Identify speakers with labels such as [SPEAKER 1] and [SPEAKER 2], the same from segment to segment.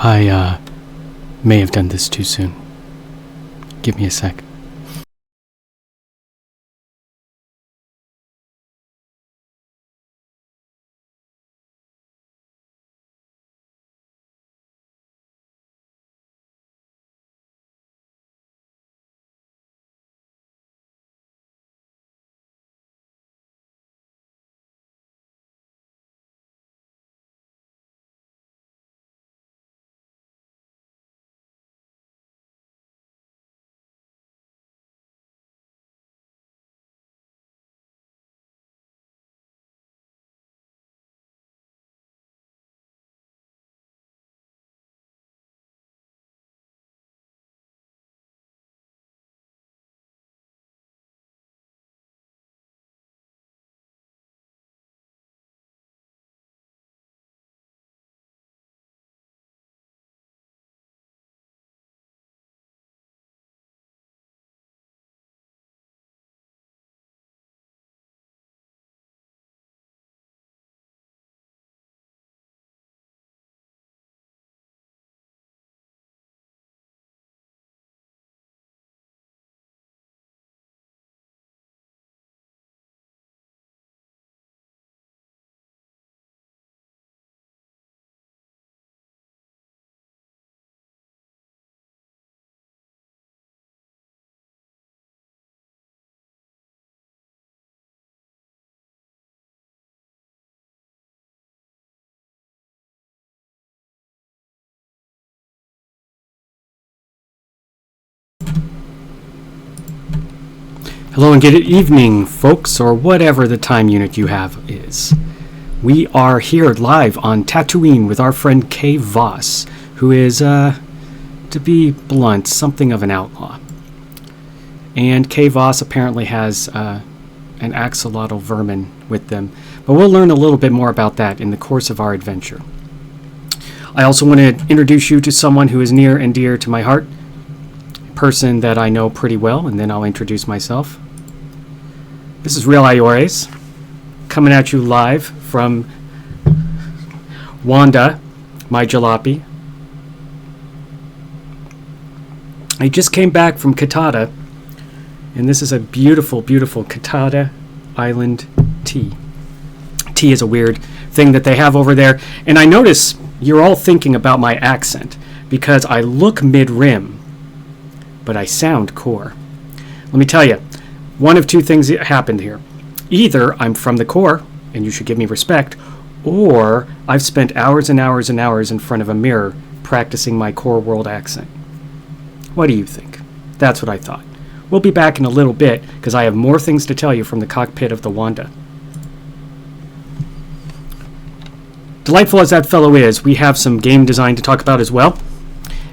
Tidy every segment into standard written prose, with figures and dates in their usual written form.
[SPEAKER 1] I may have done this too soon. Give me a sec. Hello and good evening, folks, or whatever the time unit you have is. We are here live on Tatooine with our friend Kay Voss, who is, to be blunt, something of an outlaw. And Kay Voss apparently has an axolotl vermin with them, but we'll learn a little bit more about that in the course of our adventure. I also want to introduce you to someone who is near and dear to my heart, a person that I know pretty well, and then I'll introduce myself. This is Real Iores, coming at you live from Wanda, my jalopy. I just came back from Katahdin, and this is a beautiful, beautiful Katahdin Island tea. Tea is a weird thing that they have over there, and I notice you're all thinking about my accent, because I look mid-rim, but I sound core. Let me tell you, one of two things happened here. Either I'm from the core, and you should give me respect, or I've spent hours and hours and hours in front of a mirror practicing my core world accent. What do you think? That's what I thought. We'll be back in a little bit, because I have more things to tell you from the cockpit of the Wanda. Delightful as that fellow is, we have some game design to talk about as well.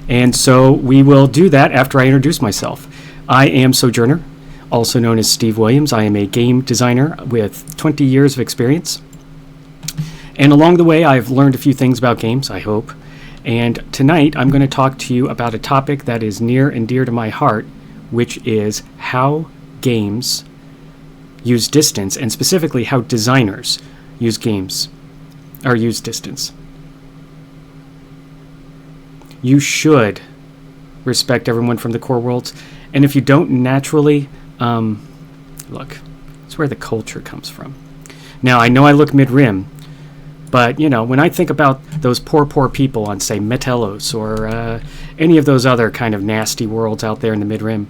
[SPEAKER 1] And so we will do that after I introduce myself. I am Sojourner, also known as Steve Williams. I am a game designer with 20 years of experience. And along the way, I've learned a few things about games, I hope. And tonight, I'm going to talk to you about a topic that is near and dear to my heart, which is how games use distance, and specifically how designers use games, or use distance. You should respect everyone from the core worlds, and if you don't naturally, look, it's where the culture comes from. Now, I know I look mid-rim, but, you know, when I think about those poor people on, say, Metelos or any of those other kind of nasty worlds out there in the mid-rim,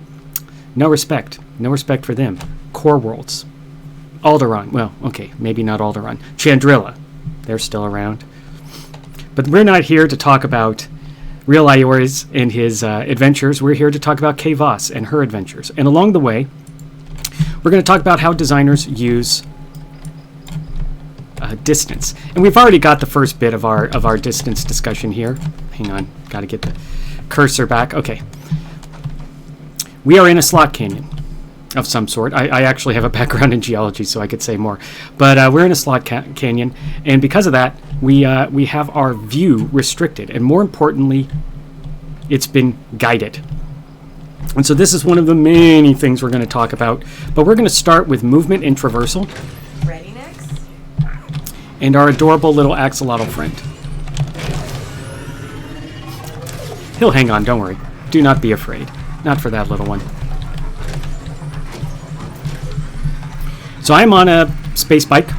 [SPEAKER 1] no respect. No respect for them. Core worlds. Alderaan. Well, okay, maybe not Alderaan. Chandrila. They're still around. But we're not here to talk about Real Iores and his adventures. We're here to talk about Kay Voss and her adventures. And along the way, we're going to talk about how designers use distance. And we've already got the first bit of our distance discussion here. Hang on, got to get the cursor back. Okay. We are in a slot canyon of some sort. I actually have a background in geology, so I could say more. But we're in a slot canyon, and because of that, we have our view restricted. And more importantly, it's been guided. And so this is one of the many things we're going to talk about. But we're going to start with movement and traversal.
[SPEAKER 2] Ready next?
[SPEAKER 1] And our adorable little axolotl friend. He'll hang on, don't worry. Do not be afraid. Not for that little one. So I'm on a space bike,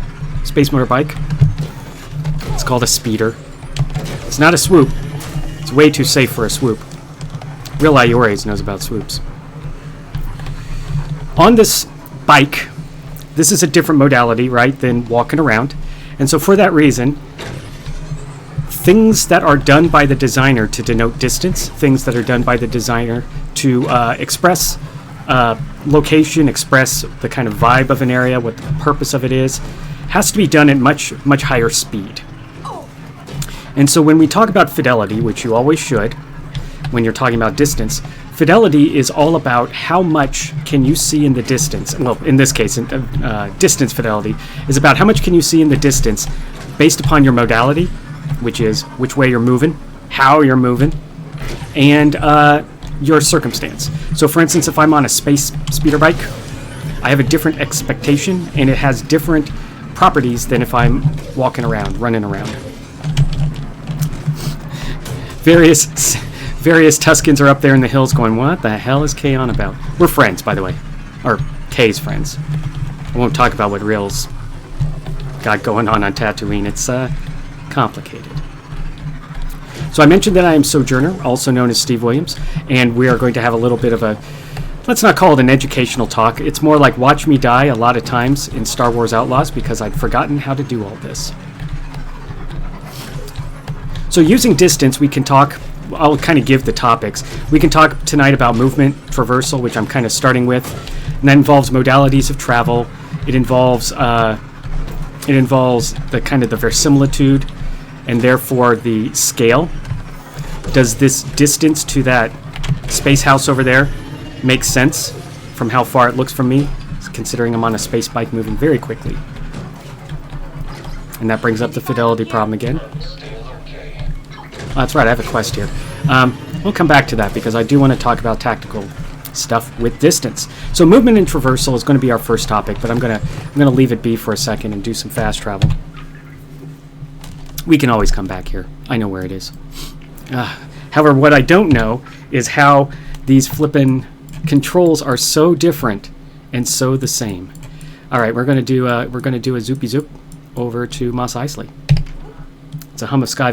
[SPEAKER 1] space motor bike. It's called a speeder. It's not a swoop. It's way too safe for a swoop. Real Iores knows about swoops. On this bike, this is a different modality, right, than walking around. And so for that reason, things that are done by the designer to denote distance, things that are done by the designer to express location, express the kind of vibe of an area, what the purpose of it is, has to be done at much higher speed. And so when we talk about fidelity, which you always should when you're talking about distance, fidelity is all about how much can you see in the distance. Well, in this case, distance fidelity is about how much can you see in the distance based upon your modality, which is which way you're moving, how you're moving, and your circumstance. So for instance, if I'm on a space speeder bike, I have a different expectation, and it has different properties than if I'm walking around, running around. Various Tuskens are up there in the hills going, what the hell is Kay on about? We're friends, by the way. Or Kay's friends. I won't talk about what Real's got going on Tatooine. It's complicated. So I mentioned that I am Sojourner, also known as Steve Williams, and we are going to have a little bit of a, let's not call it an educational talk. It's more like watch me die a lot of times in Star Wars Outlaws because I'd forgotten how to do all this. So using distance, we can talk, I'll kind of give the topics. We can talk tonight about movement, traversal, which I'm kind of starting with, and that involves modalities of travel. It involves the kind of the verisimilitude, and therefore the scale. Does this distance to that space house over there make sense from how far it looks from me, considering I'm on a space bike moving very quickly? And that brings up the fidelity problem again. Oh, that's right, I have a quest here. We'll come back to that because I do want to talk about tactical stuff with distance. So movement and traversal is going to be our first topic, but I'm gonna leave it be for a second and do some fast travel. We can always come back here. I know where it is. However, what I don't know is how these flippin' controls are so different and so the same. All right, we're gonna do a zoopy zoop over to Mos Eisley. It's a hum of sky.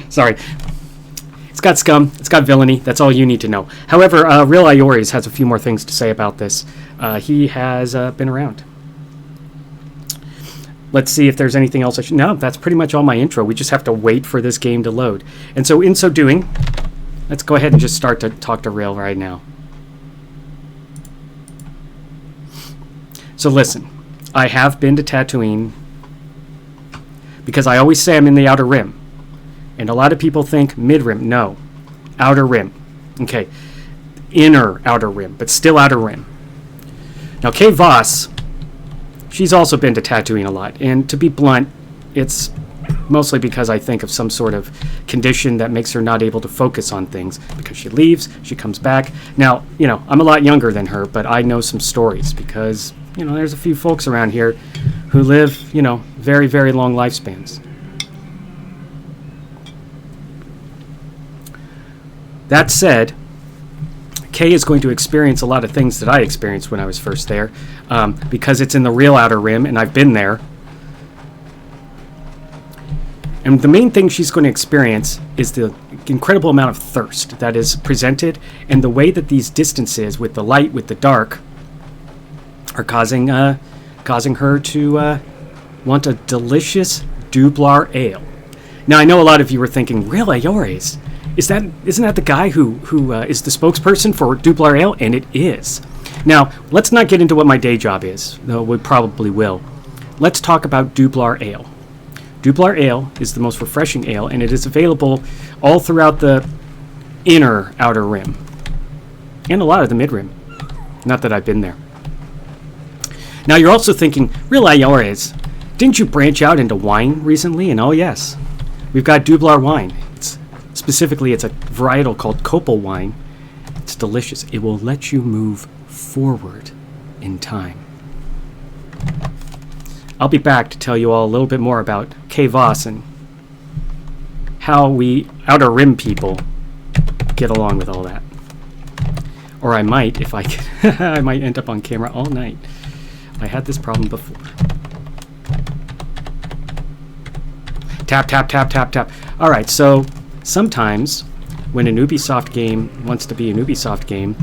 [SPEAKER 1] Sorry. It's got scum. It's got villainy. That's all you need to know. However, Real Iores has a few more things to say about this. He has been around. Let's see if there's anything else I should... No, that's pretty much all my intro. We just have to wait for this game to load. And so in so doing, let's go ahead and just start to talk to Real right now. So listen. I have been to Tatooine because I always say I'm in the Outer Rim. And a lot of people think mid-rim. No. Outer Rim. Okay. Inner Outer Rim, but still Outer Rim. Now, Kay Voss, she's also been to Tatooine a lot. And to be blunt, it's mostly because I think of some sort of condition that makes her not able to focus on things. Because she leaves, she comes back. Now, I'm a lot younger than her, but I know some stories because... there's a few folks around here who live, very, very long lifespans. That said, Kay is going to experience a lot of things that I experienced when I was first there, because it's in the real Outer Rim, and I've been there. And the main thing she's going to experience is the incredible amount of thirst that is presented, and the way that these distances with the light, with the dark, are causing her to want a delicious Dublar ale. Now, I know a lot of you were thinking, Real Iores, isn't that the guy who is the spokesperson for Dublar ale? And it is. Now, let's not get into what my day job is, though we probably will. Let's talk about Dublar ale. Dublar ale is the most refreshing ale, and it is available all throughout the inner Outer Rim, and a lot of the mid-rim. Not that I've been there. Now, you're also thinking, Real Iores, didn't you branch out into wine recently? And oh, yes. We've got Dublar wine. It's a varietal called Copal wine. It's delicious. It will let you move forward in time. I'll be back to tell you all a little bit more about Kay Voss and how we Outer Rim people get along with all that. Or I might, if I can, I might end up on camera all night. I had this problem before. Tap, tap, tap, tap, tap. All right, so sometimes when an Ubisoft game wants to be an Ubisoft game,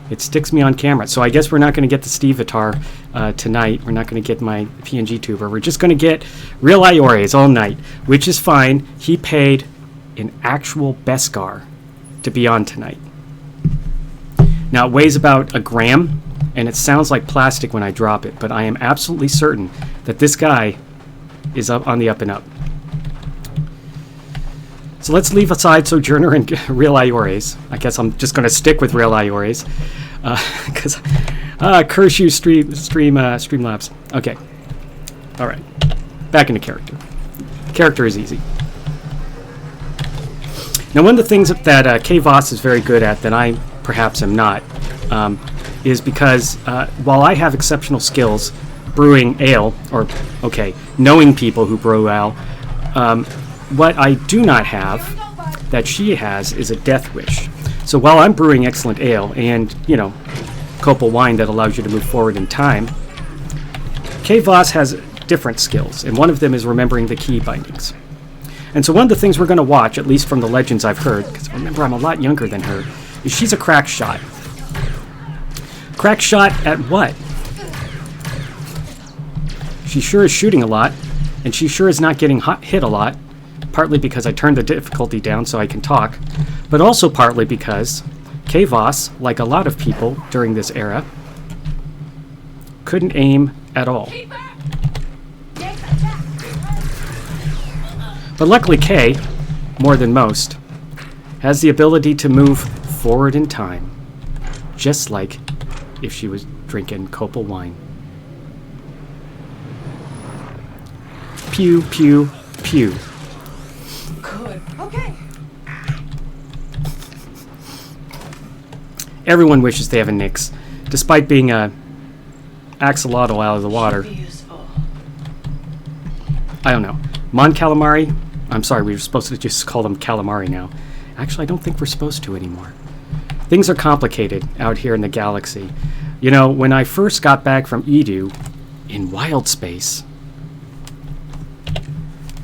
[SPEAKER 1] it sticks me on camera. So I guess we're not going to get the Stevatar tonight. We're not going to get my PNG tuber. We're just going to get real Iores all night, which is fine. He paid an actual Beskar to be on tonight. Now, it weighs about a gram, and it sounds like plastic when I drop it, but I am absolutely certain that this guy is up on the up and up. So let's leave aside Sojourner and real Iores. I guess I'm just going to stick with real Iores. Because curse you, Streamlabs. Okay. All right. Back into character. Character is easy. Now, one of the things that Kay Voss is very good at that I perhaps am not is because while I have exceptional skills brewing ale, or, okay, knowing people who brew ale, what I do not have that she has is a death wish. So while I'm brewing excellent ale and, you know, copal wine that allows you to move forward in time, Kay Voss has different skills, and one of them is remembering the key bindings. And so one of the things we're going to watch, at least from the legends I've heard, because remember I'm a lot younger than her, is she's a crack shot. Crack shot at what? She sure is shooting a lot, and she sure is not getting hit a lot, partly because I turned the difficulty down so I can talk, but also partly because Kay Voss, like a lot of people during this era, couldn't aim at all. But luckily Kay, more than most, has the ability to move forward in time, just like if she was drinking copal wine. Pew, pew, pew.
[SPEAKER 2] Good. Okay.
[SPEAKER 1] Everyone wishes they have a Nyx, despite being a axolotl out of the water. I don't know. Mon Calamari? I'm sorry, we were supposed to just call them calamari now. Actually, I don't think we're supposed to anymore. Things are complicated out here in the galaxy. You know, when I first got back from Edu in wild space,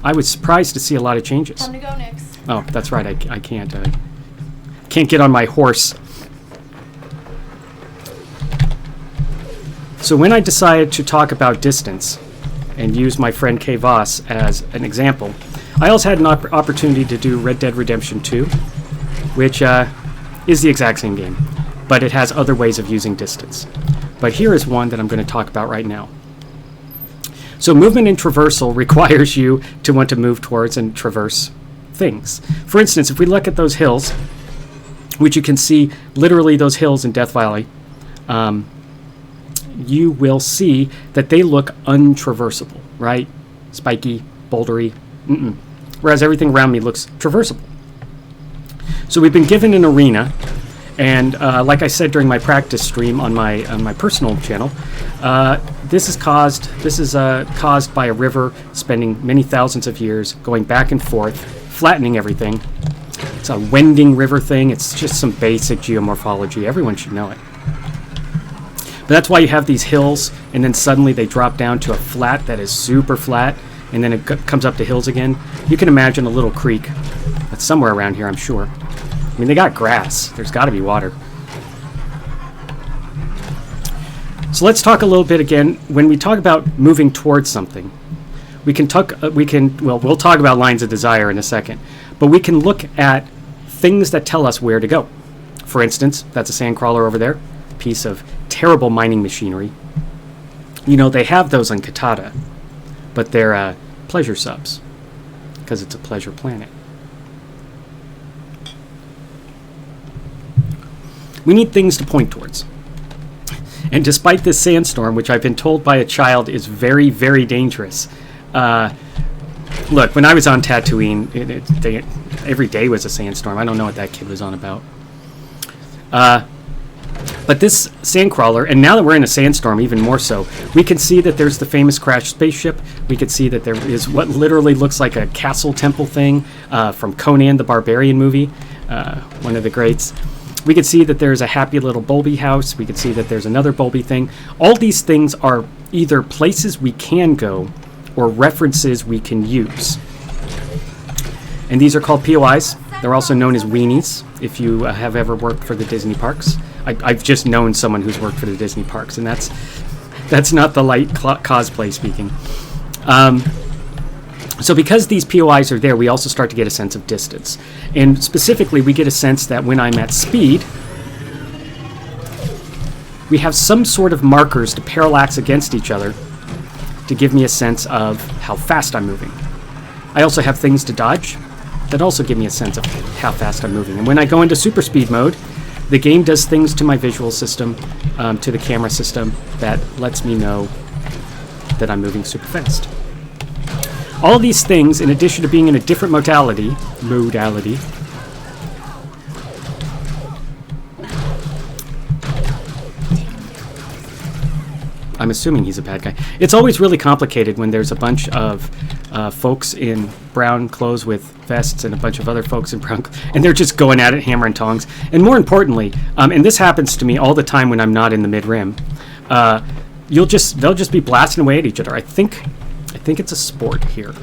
[SPEAKER 1] I was surprised to see a lot of changes.
[SPEAKER 2] Time to go, Nyx.
[SPEAKER 1] Oh, that's right. I can't get on my horse. So when I decided to talk about distance and use my friend Kay Voss as an example, I also had an opportunity to do Red Dead Redemption 2, which is the exact same game, but it has other ways of using distance. But here is one that I'm going to talk about right now. So movement and traversal requires you to want to move towards and traverse things. For instance, if we look at those hills, which you can see literally those hills in Death Valley, you will see that they look untraversable, right? Spiky, bouldery, whereas everything around me looks traversable. So we've been given an arena, and like I said during my practice stream on my personal channel, this is caused by a river spending many thousands of years going back and forth, flattening everything. It's a wending river thing. It's just some basic geomorphology. Everyone should know it. But that's why you have these hills, and then suddenly they drop down to a flat that is super flat, and then it comes up to hills again. You can imagine a little creek that's somewhere around here, I'm sure. I mean, they got grass. There's got to be water. So let's talk a little bit again. When we talk about moving towards something, we'll talk about lines of desire in a second, but we can look at things that tell us where to go. For instance, that's a sandcrawler over there, piece of terrible mining machinery. You know, they have those on Katata, but they're pleasure subs, because it's a pleasure planet. We need things to point towards. And despite this sandstorm, which I've been told by a child is very, very dangerous. Look, when I was on Tatooine, every day was a sandstorm. I don't know what that kid was on about. But this sandcrawler, and now that we're in a sandstorm, even more so, we can see that there's the famous crashed spaceship. We can see that there is what literally looks like a castle temple thing from Conan the Barbarian movie, one of the greats. We can see that there's a happy little Bulby house. We can see that there's another Bulby thing. All these things are either places we can go or references we can use. And these are called POIs. They're also known as weenies, if you have ever worked for the Disney parks. I've just known someone who's worked for the Disney parks, and that's not the light cosplay speaking. So because these POIs are there, we also start to get a sense of distance. And specifically, we get a sense that when I'm at speed, we have some sort of markers to parallax against each other to give me a sense of how fast I'm moving. I also have things to dodge that also give me a sense of how fast I'm moving. And when I go into super speed mode, the game does things to my visual system, to the camera system, that lets me know that I'm moving super fast. All of these things, in addition to being in a different modality, I'm assuming he's a bad guy. It's always really complicated when there's a bunch of folks in brown clothes with vests and a bunch of other folks in brown and they're just going at it hammer and tongs. And more importantly, and this happens to me all the time when I'm not in the mid-rim, they'll just be blasting away at each other. I think it's a sport here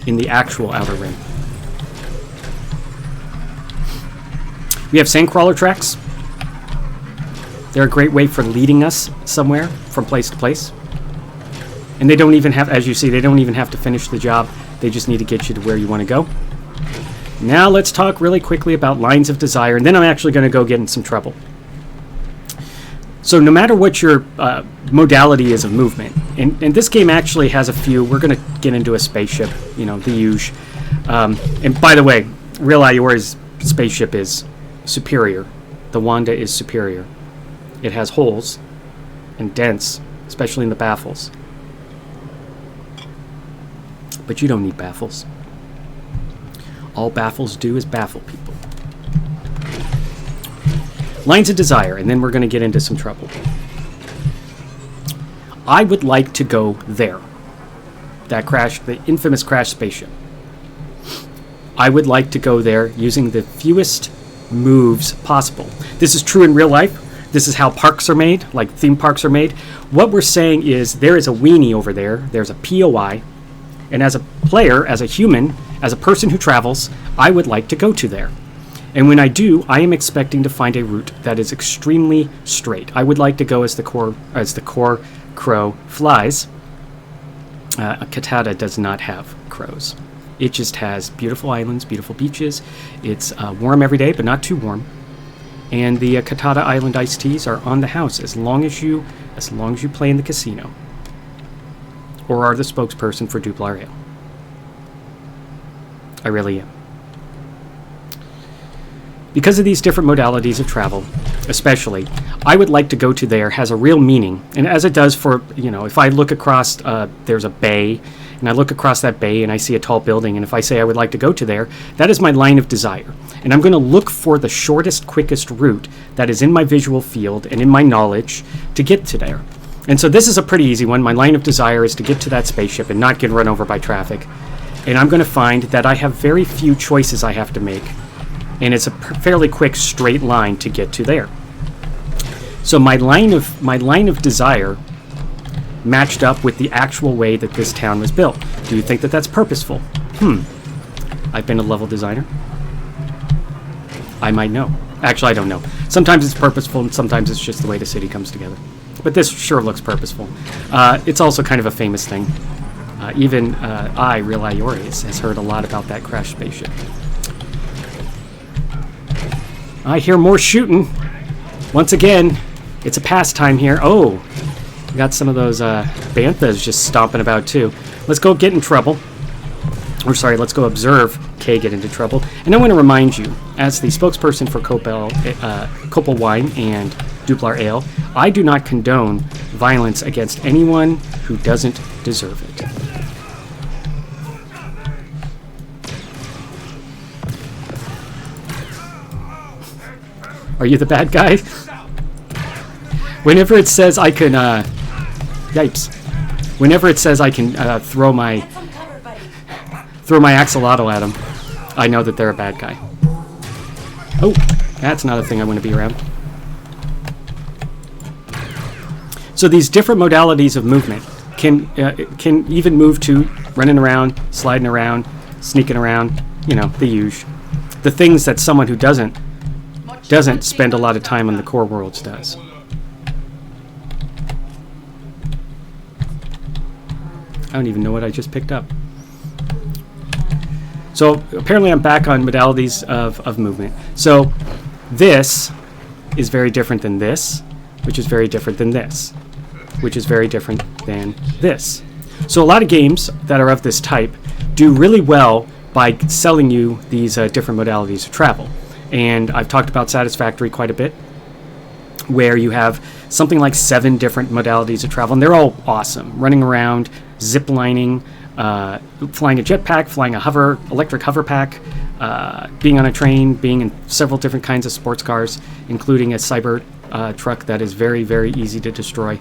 [SPEAKER 1] in the actual outer rim. We have sandcrawler tracks. They're a great way for leading us somewhere from place to place. And they don't even have, as you see, they don't even have to finish the job. They just need to get you to where you want to go. Now let's talk really quickly about lines of desire, and then I'm actually going to go get in some trouble. So no matter what your modality is of movement, and this game actually has a few. We're going to get into a spaceship, the huge. And by the way, Real Iori's spaceship is superior. The Wanda is superior. It has holes and dents, especially in the baffles. But you don't need baffles. All baffles do is baffle people. Lines of desire, and then we're going to get into some trouble. I would like to go there. That crash, the infamous crash spaceship. I would like to go there using the fewest moves possible. This is true in real life. This is how parks are made, like theme parks are made. What we're saying is there is a weenie over there. There's a POI. And as a player, as a human, as a person who travels, I would like to go to there. And when I do, I am expecting to find a route that is extremely straight. I would like to go as the core crow flies. Katata does not have crows. It just has beautiful islands, beautiful beaches. It's warm every day, but not too warm. And the Katata Island iced teas are on the house as long as you play in the casino or are the spokesperson for Duplar Ale. I really am. Because of these different modalities of travel, especially, I would like to go to there has a real meaning. And as it does for, if I look across, there's a bay, and I look across that bay and I see a tall building, and if I say I would like to go to there, that is my line of desire. And I'm going to look for the shortest, quickest route that is in my visual field and in my knowledge to get to there. And so this is a pretty easy one. My line of desire is to get to that spaceship and not get run over by traffic. And I'm going to find that I have very few choices I have to make. And it's a fairly quick straight line to get to there. So my line of desire matched up with the actual way that this town was built. Do you think that that's purposeful? I've been a level designer. I might know. Actually, I don't know. Sometimes it's purposeful and sometimes it's just the way the city comes together. But this sure looks purposeful. It's also kind of a famous thing. Even Real Iori, has heard a lot about that crashed spaceship. I hear more shooting. Once again, it's a pastime here. Oh, we got some of those banthas just stomping about too. Let's go get in trouble. Or sorry, let's go observe Kay get into trouble. And I want to remind you, as the spokesperson for Copal Wine and Duplar Ale, I do not condone violence against anyone who doesn't deserve it. Are you the bad guy? Whenever it says I can, yipes. Whenever it says I can throw my
[SPEAKER 2] Get some cover, buddy.
[SPEAKER 1] axolotl at them, I know that they're a bad guy. Oh, that's not a thing I want to be around. So these different modalities of movement can even move to running around, sliding around, sneaking around, you know, the usual. The things that someone who doesn't spend a lot of time on the core worlds does. I don't even know what I just picked up. So apparently I'm back on modalities of movement. So this is very different than this, which is very different than this, which is very different than this. So a lot of games that are of this type do really well by selling you these different modalities of travel. And I've talked about Satisfactory quite a bit, where you have something like 7 different modalities of travel, and they're all awesome. Running around, zip lining, flying a jetpack, flying a electric hover pack, being on a train, being in several different kinds of sports cars, including a cyber truck that is very, very easy to destroy.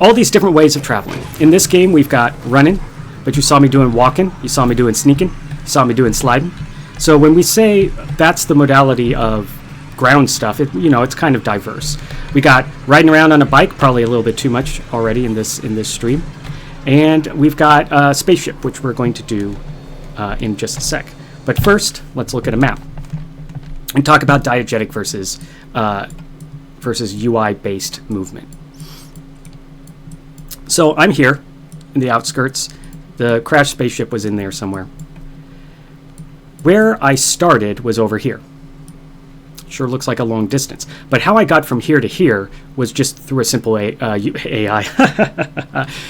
[SPEAKER 1] All these different ways of traveling. In this game, we've got running, but you saw me doing walking, you saw me doing sneaking, you saw me doing sliding. So when we say that's the modality of ground stuff, it's kind of diverse. We got riding around on a bike, probably a little bit too much already in this stream. And we've got a spaceship, which we're going to do in just a sec. But first, let's look at a map and talk about diegetic versus UI-based movement. So I'm here in the outskirts. The crashed spaceship was in there somewhere. Where I started was over here. Sure looks like a long distance. But how I got from here to here was just through a simple AI.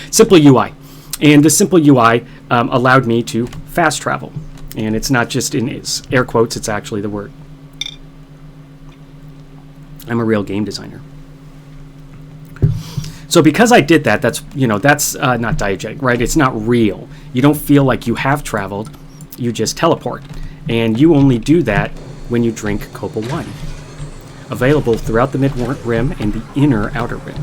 [SPEAKER 1] Simple UI. And the simple UI allowed me to fast travel. And it's not just in air quotes, it's actually the word. I'm a real game designer. So because I did that, that's not diegetic, right? It's not real. You don't feel like you have traveled. You just teleport. And you only do that when you drink Copal wine. Available throughout the mid-rim and the inner outer rim.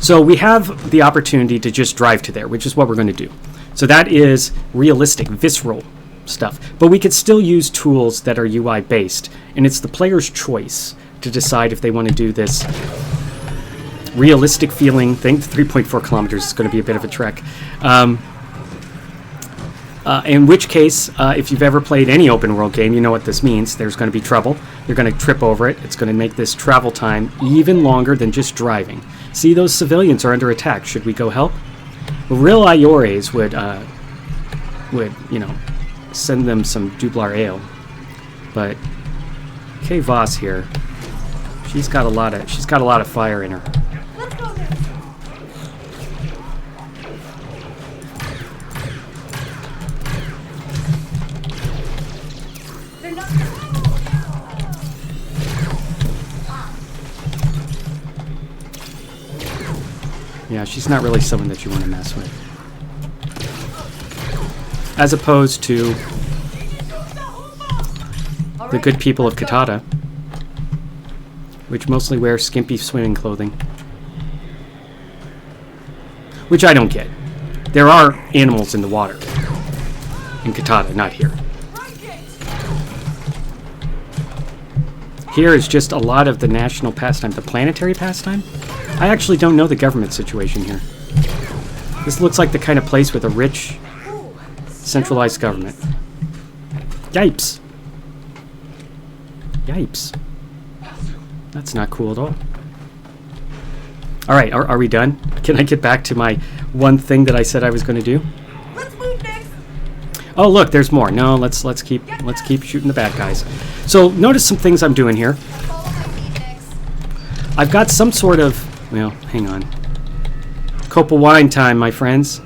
[SPEAKER 1] So we have the opportunity to just drive to there, which is what we're going to do. So that is realistic, visceral stuff. But we could still use tools that are UI based, and it's the player's choice to decide if they want to do this realistic feeling thing. 3.4 kilometers is going to be a bit of a trek. In which case, if you've ever played any open world game, you know what this means. There's going to be trouble. You're going to trip over it. It's going to make this travel time even longer than just driving. See, those civilians are under attack. Should we go help? Well, real Iores would send them some Dublar ale. But Kay Voss here, she's got a lot of fire in her.
[SPEAKER 2] Let's go there. They're not.
[SPEAKER 1] Yeah, she's not really someone that you want to mess with. As opposed to the good people of Katata, which mostly wear skimpy swimming clothing. Which I don't get. There are animals in the water. In Katata, not here. Here is just a lot of the national pastime, the planetary pastime. I actually don't know the government situation here. This looks like the kind of place with a rich, centralized government. Yipes. Yipes. That's not cool at all. All right, are we done? Can I get back to my one thing that I said I was going to do?
[SPEAKER 2] Let's move next.
[SPEAKER 1] Oh, look, there's more. No, let's keep shooting the bad guys. So notice some things I'm doing here.
[SPEAKER 2] Follow my lead next.
[SPEAKER 1] I've got some sort of, well, hang on. Copal wine time, my friends.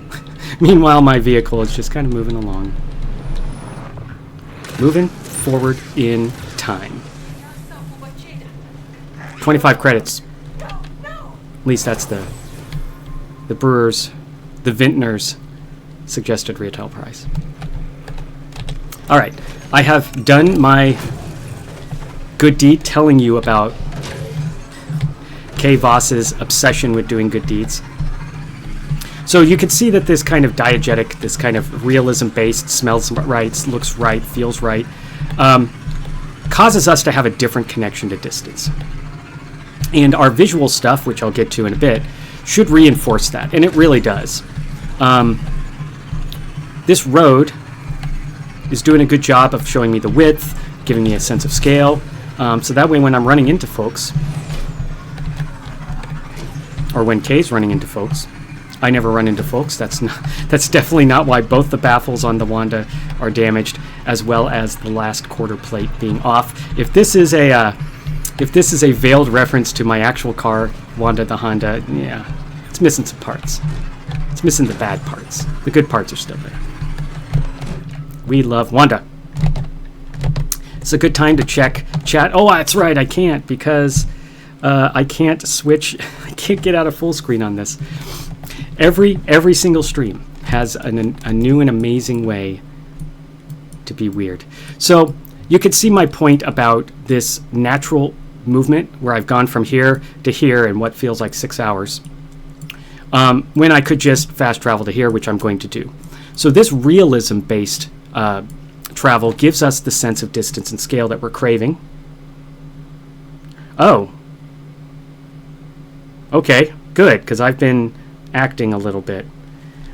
[SPEAKER 1] Meanwhile, my vehicle is just kind of moving along. Moving forward in time. 25 credits. At least that's the brewer's, the vintner's suggested retail price. All right, I have done my good deed telling you about Kay Voss's obsession with doing good deeds. So you can see that this kind of diegetic, this kind of realism-based, smells right, looks right, feels right, causes us to have a different connection to distance. And our visual stuff, which I'll get to in a bit, should reinforce that, and it really does. This road is doing a good job of showing me the width, giving me a sense of scale, so that way when I'm running into folks, or when Kay's running into folks, I never run into folks. That's definitely not why both the baffles on the Wanda are damaged, as well as the last quarter plate being off. If this is a veiled reference to my actual car, Wanda the Honda, yeah, it's missing some parts. It's missing the bad parts. The good parts are still there. We love Wanda. It's a good time to check chat. Oh, that's right, I can't because I can't switch. I can't get out of full screen on this. Every single stream has a new and amazing way to be weird. So you could see my point about this natural movement where I've gone from here to here in what feels like 6 hours, when I could just fast travel to here, which I'm going to do. So this realism-based travel gives us the sense of distance and scale that we're craving. Oh. Okay, good, because I've been acting a little bit.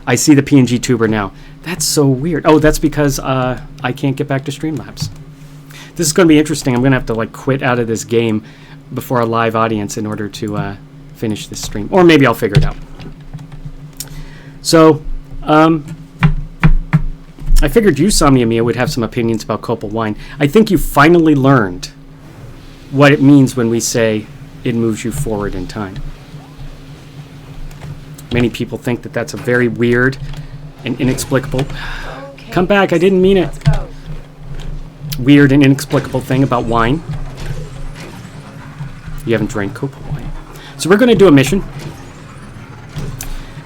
[SPEAKER 1] I see the PNG tuber now. That's so weird. Oh, that's because I can't get back to Streamlabs. This is going to be interesting. I'm going to have to quit out of this game before a live audience in order to finish this stream. Or maybe I'll figure it out. So, I figured you, Somnia Mia, would have some opinions about Copal wine. I think you finally learned what it means when we say it moves you forward in time. Many people think that that's a very weird and inexplicable...
[SPEAKER 2] Okay.
[SPEAKER 1] Come back, I didn't mean it.
[SPEAKER 2] Let's go.
[SPEAKER 1] Weird and inexplicable thing about wine. You haven't drank Copal wine. So we're going to do a mission.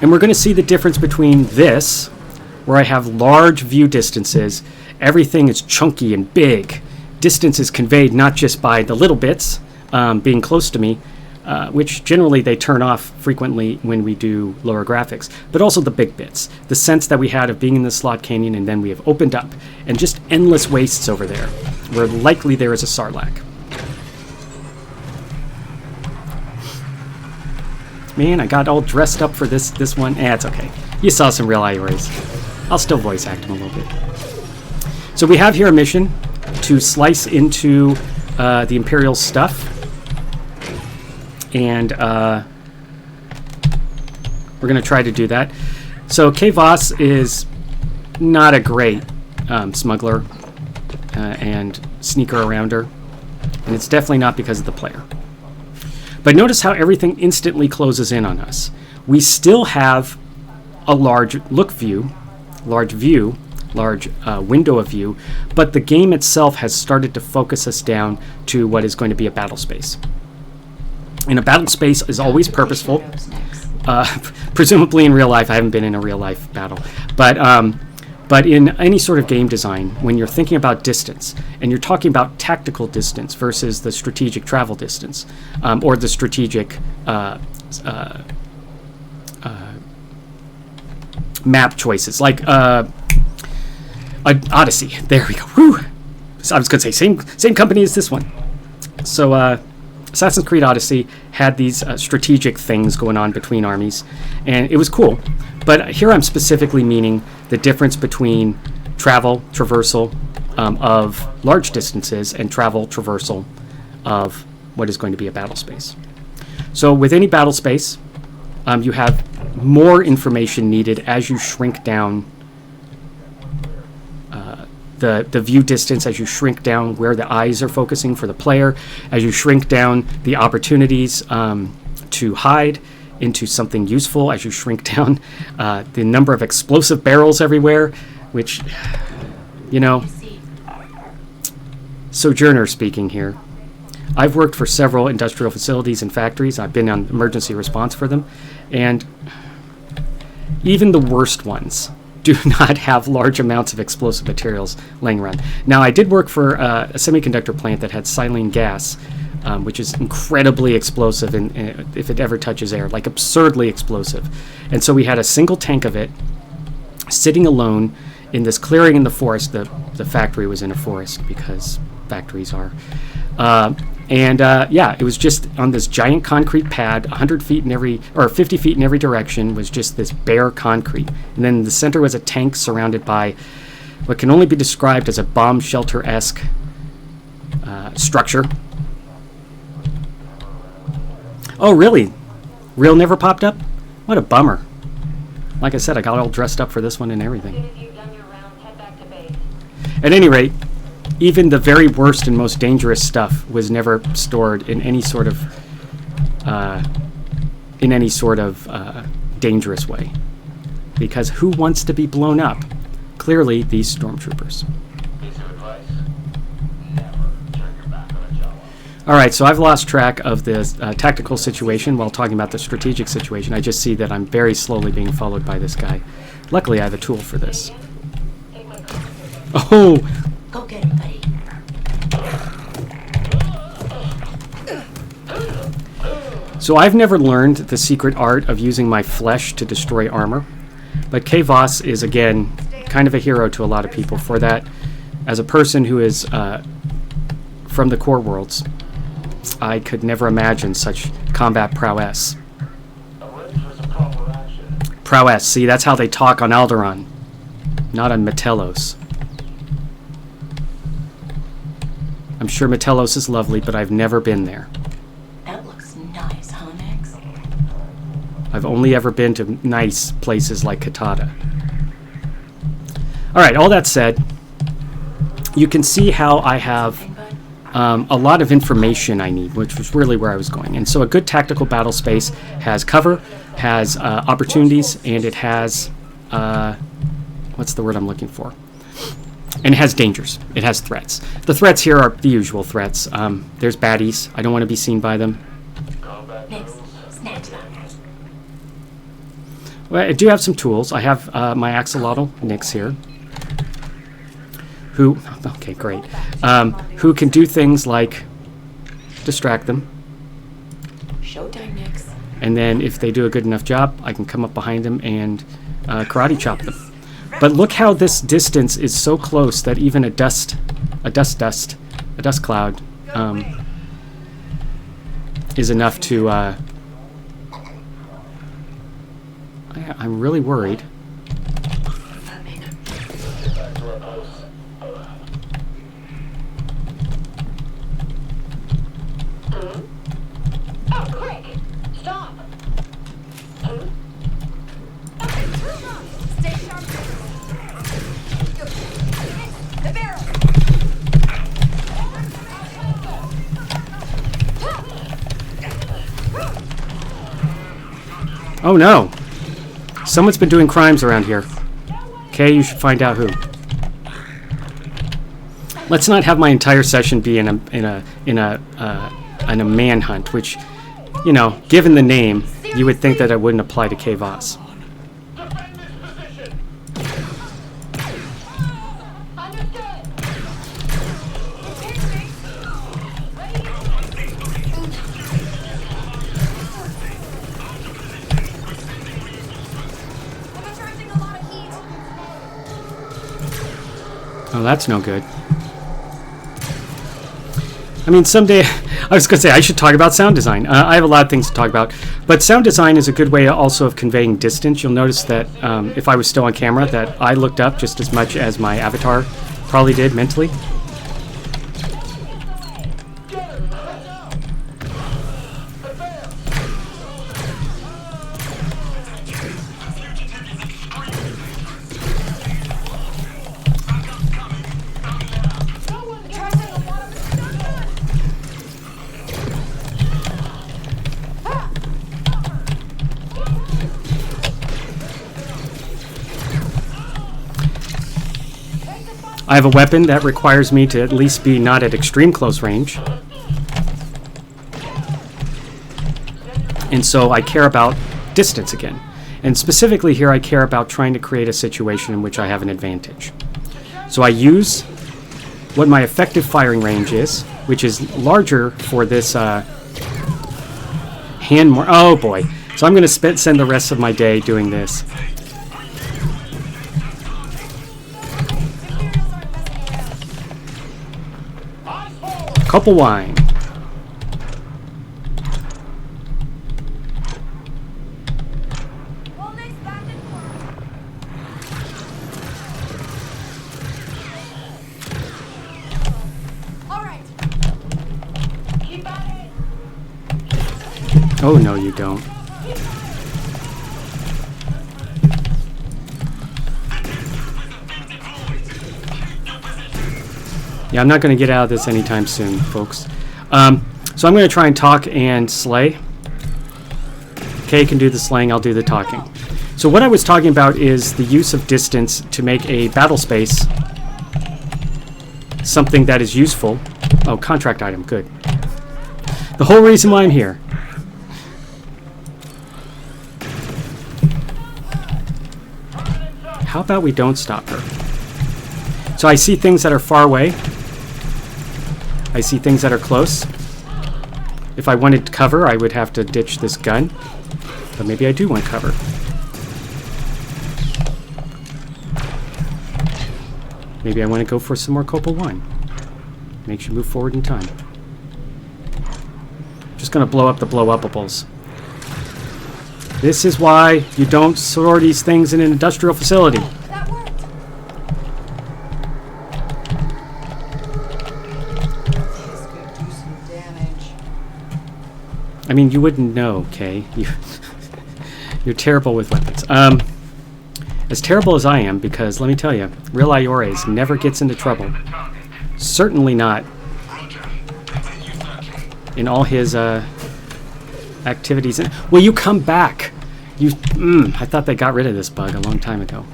[SPEAKER 1] And we're going to see the difference between this, where I have large view distances. Everything is chunky and big. Distance is conveyed not just by the little bits being close to me, which generally they turn off frequently when we do lower graphics, but also the big bits. The sense that we had of being in the slot canyon and then we have opened up, and just endless wastes over there, where likely there is a Sarlacc. Man, I got all dressed up for this one. It's okay. You saw some real Ioris. I'll still voice act him a little bit. So we have here a mission to slice into the Imperial stuff. And we're going to try to do that. So Kay Voss is not a great smuggler and sneaker arounder. And it's definitely not because of the player. But notice how everything instantly closes in on us. We still have a large window of view, but the game itself has started to focus us down to what is going to be a battle space. And a battle space is always purposeful. Presumably in real life. I haven't been in a real life battle. But in any sort of game design, when you're thinking about distance, and you're talking about tactical distance versus the strategic travel distance, or the strategic map choices, like Odyssey. There we go. Whew. So I was going to say, same company as this one. So Assassin's Creed Odyssey had these strategic things going on between armies, and it was cool. But here I'm specifically meaning the difference between traversal of large distances and traversal of what is going to be a battle space. So with any battle space, you have more information needed as you shrink down the view distance, as you shrink down where the eyes are focusing for the player, as you shrink down the opportunities to hide into something useful, as you shrink down the number of explosive barrels everywhere, which, you know, Sojourner speaking here. I've worked for several industrial facilities and factories. I've been on emergency response for them, and even the worst ones do not have large amounts of explosive materials laying around. Now, I did work for a semiconductor plant that had silane gas which is incredibly explosive if it ever touches air, like absurdly explosive. And so we had a single tank of it sitting alone in this clearing in the forest. The factory was in a forest because factories are. Yeah, it was just on this giant concrete pad, 100 feet in every, or 50 feet in every direction, was just this bare concrete. And then in the center was a tank surrounded by what can only be described as a bomb shelter-esque structure. Oh, really? Real never popped up? What a bummer. Like I said, I got all dressed up for this one and everything. At any rate, even the very worst and most dangerous stuff was never stored in any sort of dangerous way. Because who wants to be blown up? Clearly, these stormtroopers. All right, so I've lost track of the tactical situation while talking about the strategic situation. I just see that I'm very slowly being followed by this guy. Luckily, I have a tool for this. Oh!
[SPEAKER 2] Go get him, buddy.
[SPEAKER 1] So I've never learned the secret art of using my flesh to destroy armor, but Kay Voss is, again, kind of a hero to a lot of people for that. As a person who is from the core worlds, I could never imagine such combat prowess. Prowess, see, that's how they talk on Alderaan, not on Matelos. I'm sure Matelos is lovely, but I've never been there.
[SPEAKER 2] That looks nice, huh, Nix?
[SPEAKER 1] I've only ever been to nice places like Katada. Alright, all that said, you can see how I have a lot of information I need, which was really where I was going. And so a good tactical battle space has cover, has opportunities, and it has, what's the word I'm looking for? And it has dangers. It has threats. The threats here are the usual threats. There's baddies. I don't want to be seen by them.
[SPEAKER 2] Nix, snatch that.
[SPEAKER 1] Well, I do have some tools. I have my axolotl Nix here, who, okay, great, who can do things like distract them.
[SPEAKER 2] Showtime, Nix.
[SPEAKER 1] And then if they do a good enough job, I can come up behind them and karate chop them. But look how this distance is so close that even a dust cloud is enough to, I'm really worried.
[SPEAKER 2] Oh, quick! Stop! Stay sharp. The barrel!
[SPEAKER 1] Oh no! Someone's been doing crimes around here. Okay, you should find out who. Let's not have my entire session be in a manhunt, which, you know, given the name, you would think that it wouldn't apply to Kay Voss. Oh, that's no good. I mean, someday, I was going to say, I should talk about sound design. I have a lot of things to talk about, but sound design is a good way also of conveying distance. You'll notice that if I was still on camera, that I looked up just as much as my avatar probably did mentally. I have a weapon that requires me to at least be not at extreme close range. And so I care about distance again. And specifically here I care about trying to create a situation in which I have an advantage. So I use what my effective firing range is, which is larger for this hand more. Oh boy. So I'm going to send the rest of my day doing this. Couple wine. Oh, no, you don't. Yeah, I'm not going to get out of this anytime soon, folks. So I'm going to try and talk and slay. Kay can do the slaying, I'll do the talking. So what I was talking about is the use of distance to make a battle space something that is useful. Oh, contract item, good. The whole reason why I'm here. How about we don't stop her? So I see things that are far away. I see things that are close. If I wanted cover, I would have to ditch this gun. But maybe I do want cover. Maybe I want to go for some more Copal wine. Makes you move forward in time. Just going to blow up the blow-uppables. This is why you don't store these things in an industrial facility.
[SPEAKER 2] That worked. This could do some damage.
[SPEAKER 1] I mean, you wouldn't know, Kay. You're terrible with weapons. As terrible as I am, because let me tell you, Real Iores never gets into trouble. Certainly not in all his activities. Will you come back? I thought they got rid of this bug a long time ago.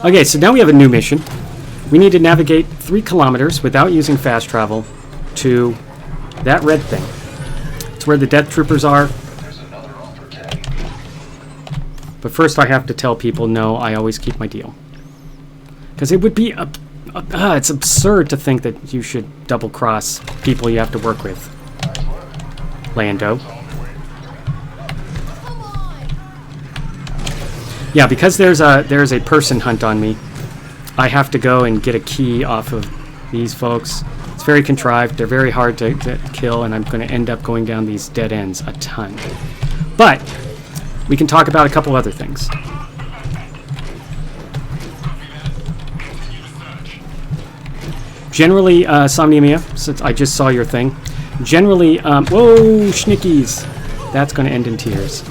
[SPEAKER 1] Okay, so now we have a new mission. We need to navigate 3 kilometers without using fast travel to that red thing. It's where the death troopers are. But first I have to tell people, no, I always keep my deal. Because it would be, it's absurd to think that you should double-cross people you have to work with. Lando. Yeah, because there's a person hunt on me, I have to go and get a key off of these folks. It's very contrived, they're very hard to kill, and I'm going to end up going down these dead ends a ton. But we can talk about a couple other things. Generally, Somniumia, since I just saw your thing, generally, whoa, schnickies! That's going to end in tears.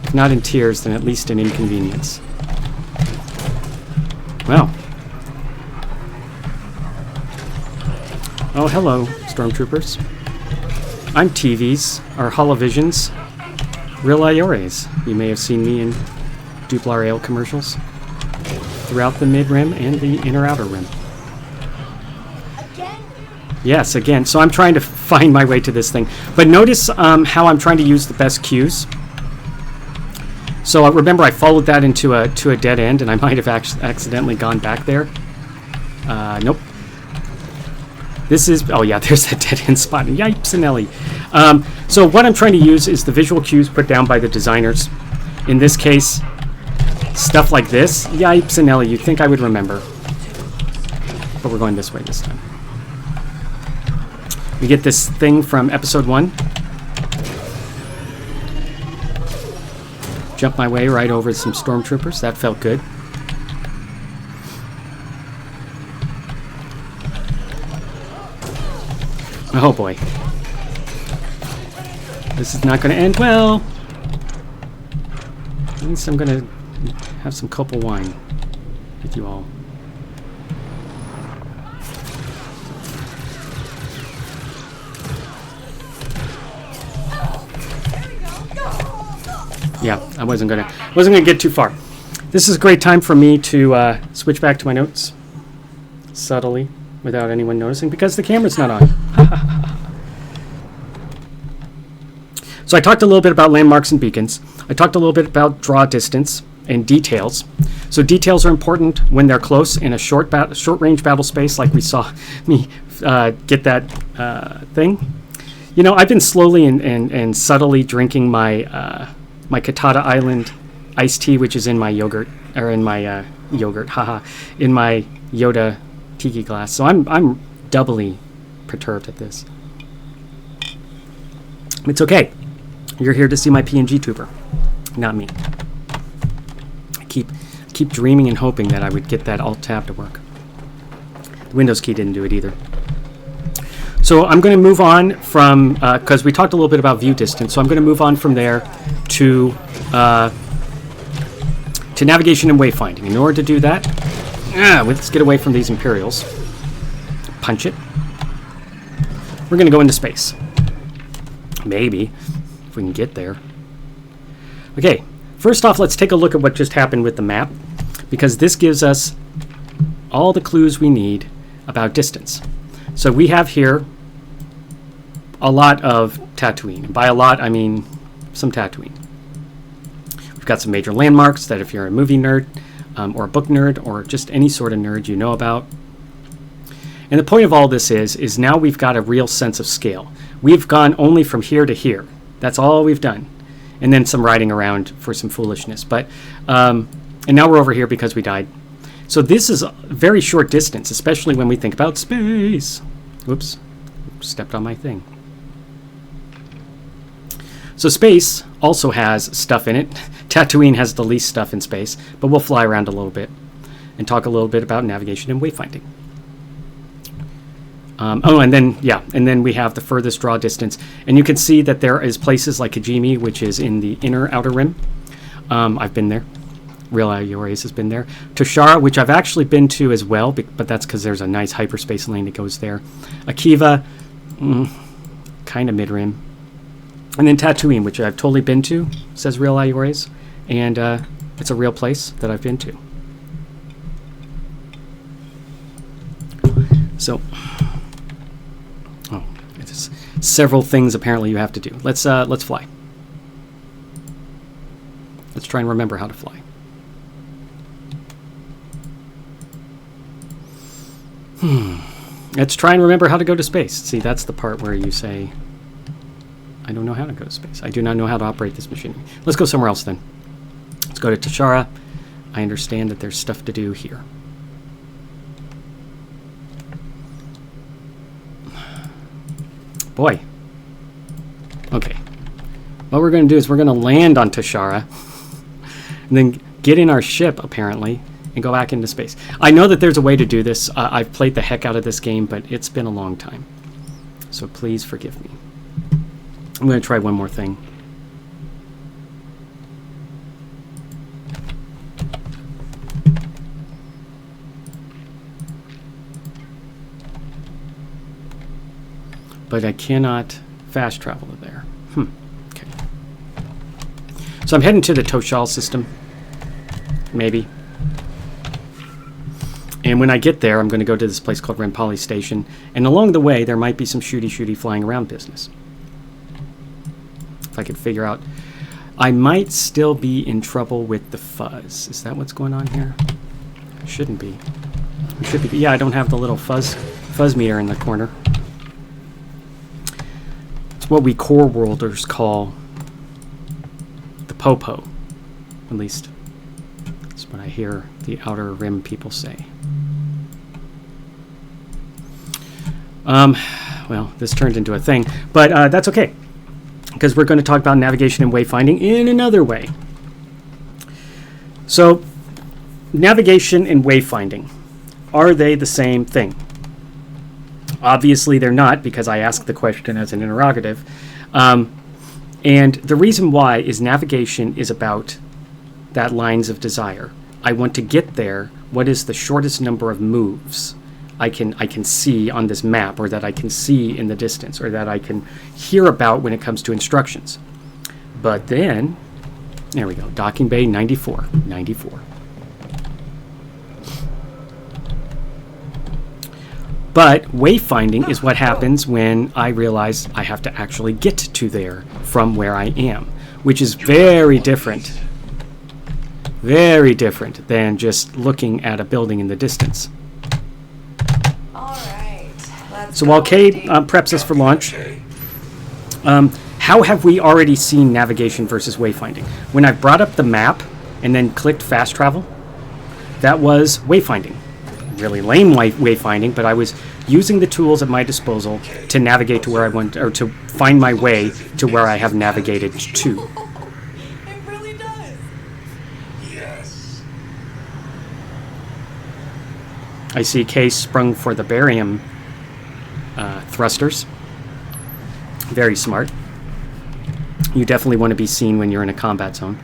[SPEAKER 1] If not in tears, then at least in inconvenience. Well. Oh, hello, Stormtroopers. I'm TVs, or Holovisions, Real Iores. You may have seen me in Duplar Ale commercials throughout the mid-rim and the inner-outer rim.
[SPEAKER 2] Again?
[SPEAKER 1] Yes, again. So I'm trying to find my way to this thing. But notice how I'm trying to use the best cues. So remember, I followed that into a dead end, and I might have accidentally gone back there. Nope. This is... Oh, yeah, there's that dead end spot. Yipes and Ellie. So what I'm trying to use is the visual cues put down by the designers. In this case, stuff like this. Yipes and Ellie, you'd think I would remember. But we're going this way this time. We get this thing from episode 1. Jump my way right over some stormtroopers. That felt good. Oh boy. This is not going to end well. At least I'm going to have some Copal wine with you all. Yeah, I wasn't gonna get too far. This is a great time for me to switch back to my notes subtly without anyone noticing because the camera's not on. So I talked a little bit about landmarks and beacons. I talked a little bit about draw distance and details. So details are important when they're close in a short range battle space, like we saw me get that thing. You know, I've been slowly and subtly drinking my my Katata Island iced tea, which is in my yogurt, or in my yogurt, in my Yoda tiki glass. So I'm doubly perturbed at this. It's okay. You're here to see my PNG tuber, not me. I keep dreaming and hoping that I would get that Alt tab to work. The Windows key didn't do it either. So I'm going to move on from, because we talked a little bit about view distance, so I'm going to move on from there to navigation and wayfinding. In order to do that, let's get away from these Imperials. Punch it. We're going to go into space. Maybe, if we can get there. Okay, first off, let's take a look at what just happened with the map, because this gives us all the clues we need about distance. So we have here a lot of Tatooine. And by a lot, I mean some Tatooine. We've got some major landmarks that if you're a movie nerd, or a book nerd, or just any sort of nerd you know about. And the point of all this is now we've got a real sense of scale. We've gone only from here to here. That's all we've done. And then some riding around for some foolishness. But and now we're over here because we died. So this is a very short distance, especially when we think about space. Whoops, stepped on my thing. So space also has stuff in it. Tatooine has the least stuff in space, but we'll fly around a little bit and talk a little bit about navigation and wayfinding. And then we have the furthest draw distance, and you can see that there is places like Kijimi, which is in the inner outer rim. I've been there. Real Iores has been there. Toshara, which I've actually been to as well, but that's because there's a nice hyperspace lane that goes there. Akiva, kind of mid-rim. And then Tatooine, which I've totally been to, says Real Iores, and it's a real place that I've been to. So, it's several things apparently you have to do. Let's fly. Let's try and remember how to fly. Let's try and remember how to go to space. See, that's the part where you say, I don't know how to go to space. I do not know how to operate this machinery. Let's go somewhere else then. Let's go to Toshara. I understand that there's stuff to do here. Boy. Okay. What we're going to do is we're going to land on Toshara and then get in our ship, apparently, and go back into space. I know that there's a way to do this. I've played the heck out of this game, but it's been a long time. So please forgive me. I'm going to try one more thing. But I cannot fast travel to there. Okay. So I'm heading to the Toshal system. Maybe. And when I get there, I'm going to go to this place called Rempali Station. And along the way, there might be some shooty flying around business. If I could figure out. I might still be in trouble with the fuzz. Is that what's going on here? Shouldn't be. It should be. Yeah, I don't have the little fuzz meter in the corner. It's what we core worlders call the popo. At least that's what I hear the Outer Rim people say. Well, this turned into a thing, but that's okay, because we're going to talk about navigation and wayfinding in another way. So, navigation and wayfinding, are they the same thing? Obviously, they're not, because I asked the question as an interrogative. And the reason why is navigation is about that lines of desire. I want to get there. What is the shortest number of moves I can see on this map, or that I can see in the distance, or that I can hear about when it comes to instructions? But then, there we go, Docking Bay 94. But wayfinding is what happens when I realize I have to actually get to there from where I am, which is very different Very different than just looking at a building in the distance.
[SPEAKER 2] All right. Let's
[SPEAKER 1] So
[SPEAKER 2] go
[SPEAKER 1] while Kate
[SPEAKER 2] deep.
[SPEAKER 1] preps us for launch, how have we already seen navigation versus wayfinding? When I brought up the map and then clicked fast travel, that was wayfinding. Really lame wayfinding, but I was using the tools at my disposal to navigate to where I want, or to find my way to where I have navigated to.
[SPEAKER 2] It really does.
[SPEAKER 3] Yes.
[SPEAKER 1] I see Kay sprung for the barium thrusters. Very smart. You definitely want to be seen when you're in a combat zone.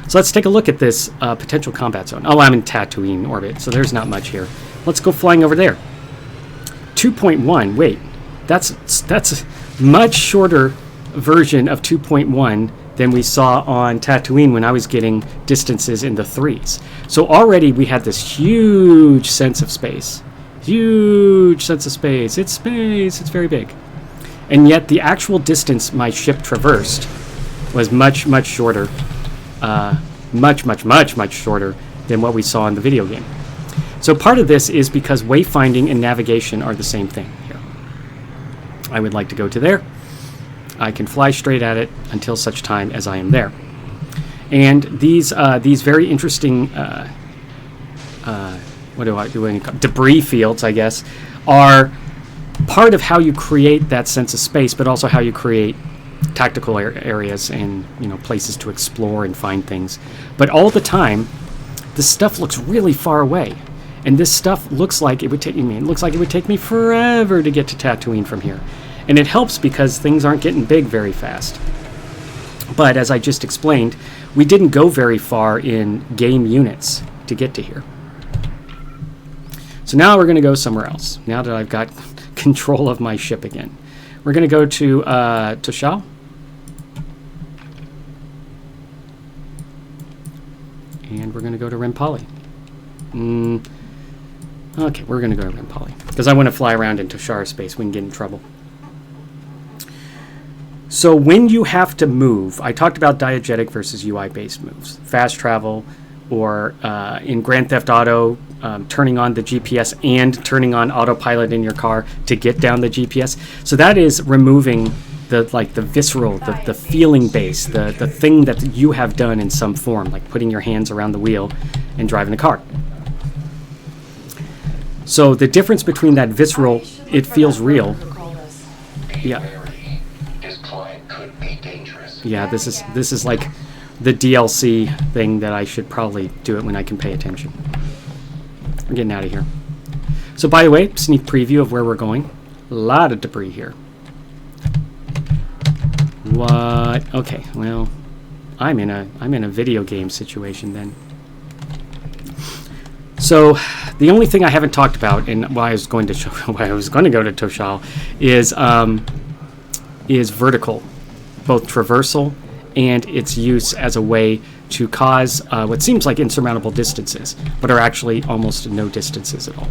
[SPEAKER 1] So let's take a look at this potential combat zone. Oh, I'm in Tatooine orbit, so there's not much here. Let's go flying over there. 2.1. Wait, that's a much shorter version of 2.1 than we saw on Tatooine when I was getting distances in the 3s. So already we had this huge sense of space. Huge sense of space. It's space. It's very big. And yet the actual distance my ship traversed was much, much shorter. Much shorter than what we saw in the video game. So part of this is because wayfinding and navigation are the same thing here. I would like to go to there. I can fly straight at it until such time as I am there. And these very interesting debris fields, I guess, are part of how you create that sense of space, but also how you create tactical areas and places to explore and find things. But all the time, this stuff looks really far away, and this stuff looks like it would take me. It looks like it would take me forever to get to Tatooine from here, and it helps because things aren't getting big very fast. But as I just explained, we didn't go very far in game units to get to here. So now we're going to go somewhere else. Now that I've got control of my ship again, we're going to go to Toshal. And we're going to go to Rempali. Okay, we're going to go to Rempali. Because I want to fly around in Toshara space. We can get in trouble. So when you have to move, I talked about diegetic versus UI-based moves. Fast travel, or in Grand Theft Auto, turning on the GPS and turning on autopilot in your car to get down the GPS. So that is removing the visceral, the feeling base, the thing that you have done in some form, like putting your hands around the wheel and driving the car. So the difference between that visceral, it feels real. Yeah.
[SPEAKER 3] This client could be dangerous.
[SPEAKER 1] Yeah, this is like the DLC thing that I should probably do it when I can pay attention. I'm getting out of here. So by the way, sneak preview of where we're going. A lot of debris here. What? Okay, well, I'm in a video game situation then. So the only thing I haven't talked about, and why I was going to go to Toshal, is vertical, both traversal and its use as a way to cause what seems like insurmountable distances, but are actually almost no distances at all.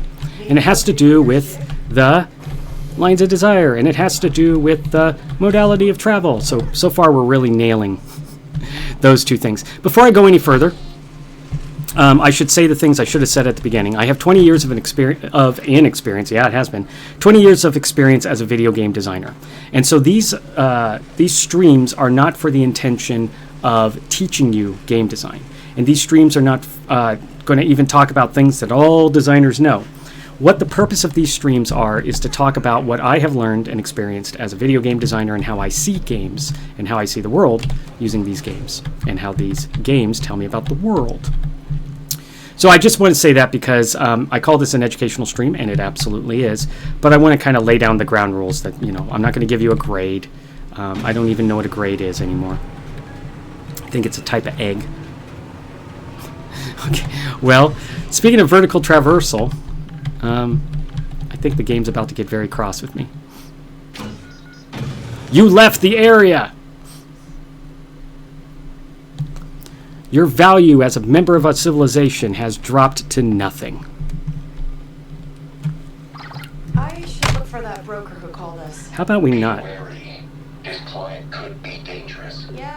[SPEAKER 1] And it has to do with the lines of desire, and it has to do with the modality of travel. So far we're really nailing those two things. Before I go any further, I should say the things I should have said at the beginning. I have 20 years of an experience. Yeah, it has been 20 years of experience as a video game designer, and so these streams are not for the intention of teaching you game design, and these streams are not going to even talk about things that all designers know. What the purpose of these streams are is to talk about what I have learned and experienced as a video game designer and how I see games and how I see the world using these games and how these games tell me about the world. So I just want to say that because I call this an educational stream, and it absolutely is, but I want to kind of lay down the ground rules that, I'm not going to give you a grade. I don't even know what a grade is anymore. I think it's a type of egg. Okay, well, speaking of vertical traversal, I think the game's about to get very cross with me. You left the area! Your value as a member of a civilization has dropped to nothing.
[SPEAKER 2] I should look for that broker who called us.
[SPEAKER 1] How about we not?
[SPEAKER 3] Wary. This client could be dangerous.
[SPEAKER 2] Yeah.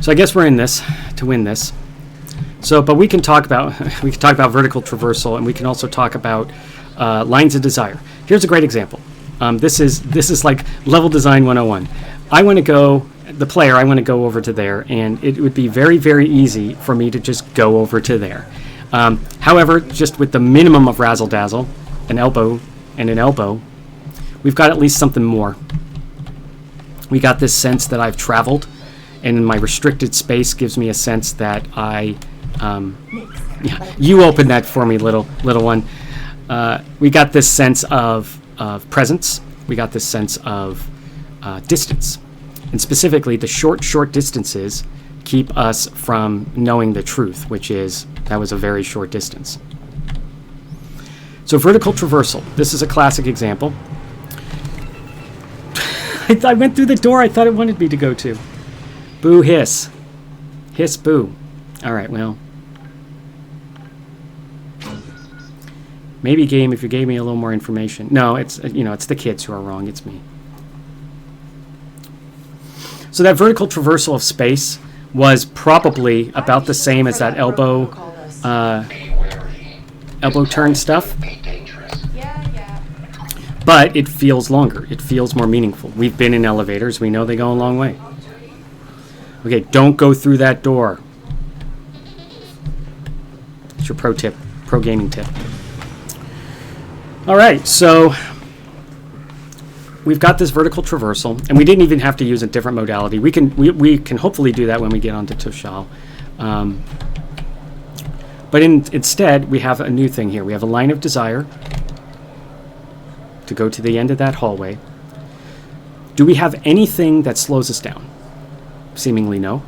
[SPEAKER 1] So I guess we're in this to win this. So, but we can talk about vertical traversal, and we can also talk about lines of desire. Here's a great example. This is like level design 101. I want to go over to there, and it would be very, very easy for me to just go over to there. However, just with the minimum of razzle dazzle, an elbow and an elbow, we've got at least something more. We got this sense that I've traveled, and in my restricted space gives me a sense that I. Yeah, you open that for me, little one. We got this sense of presence. We got this sense of distance, and specifically the short distances keep us from knowing the truth, which is that was a very short distance. So vertical traversal. This is a classic example. I went through the door I thought it wanted me to go to. Boo hiss. Hiss boo. All right, well. Maybe game if you gave me a little more information. No, it's it's the kids who are wrong. It's me. So that vertical traversal of space was probably about the same as that elbow turn stuff.
[SPEAKER 2] Yeah.
[SPEAKER 1] But it feels longer. It feels more meaningful. We've been in elevators. We know they go a long way. Okay, don't go through that door. It's your pro gaming tip. All right, so we've got this vertical traversal, and we didn't even have to use a different modality. We can hopefully do that when we get onto Toshal. But instead, we have a new thing here. We have a line of desire to go to the end of that hallway. Do we have anything that slows us down? Seemingly no.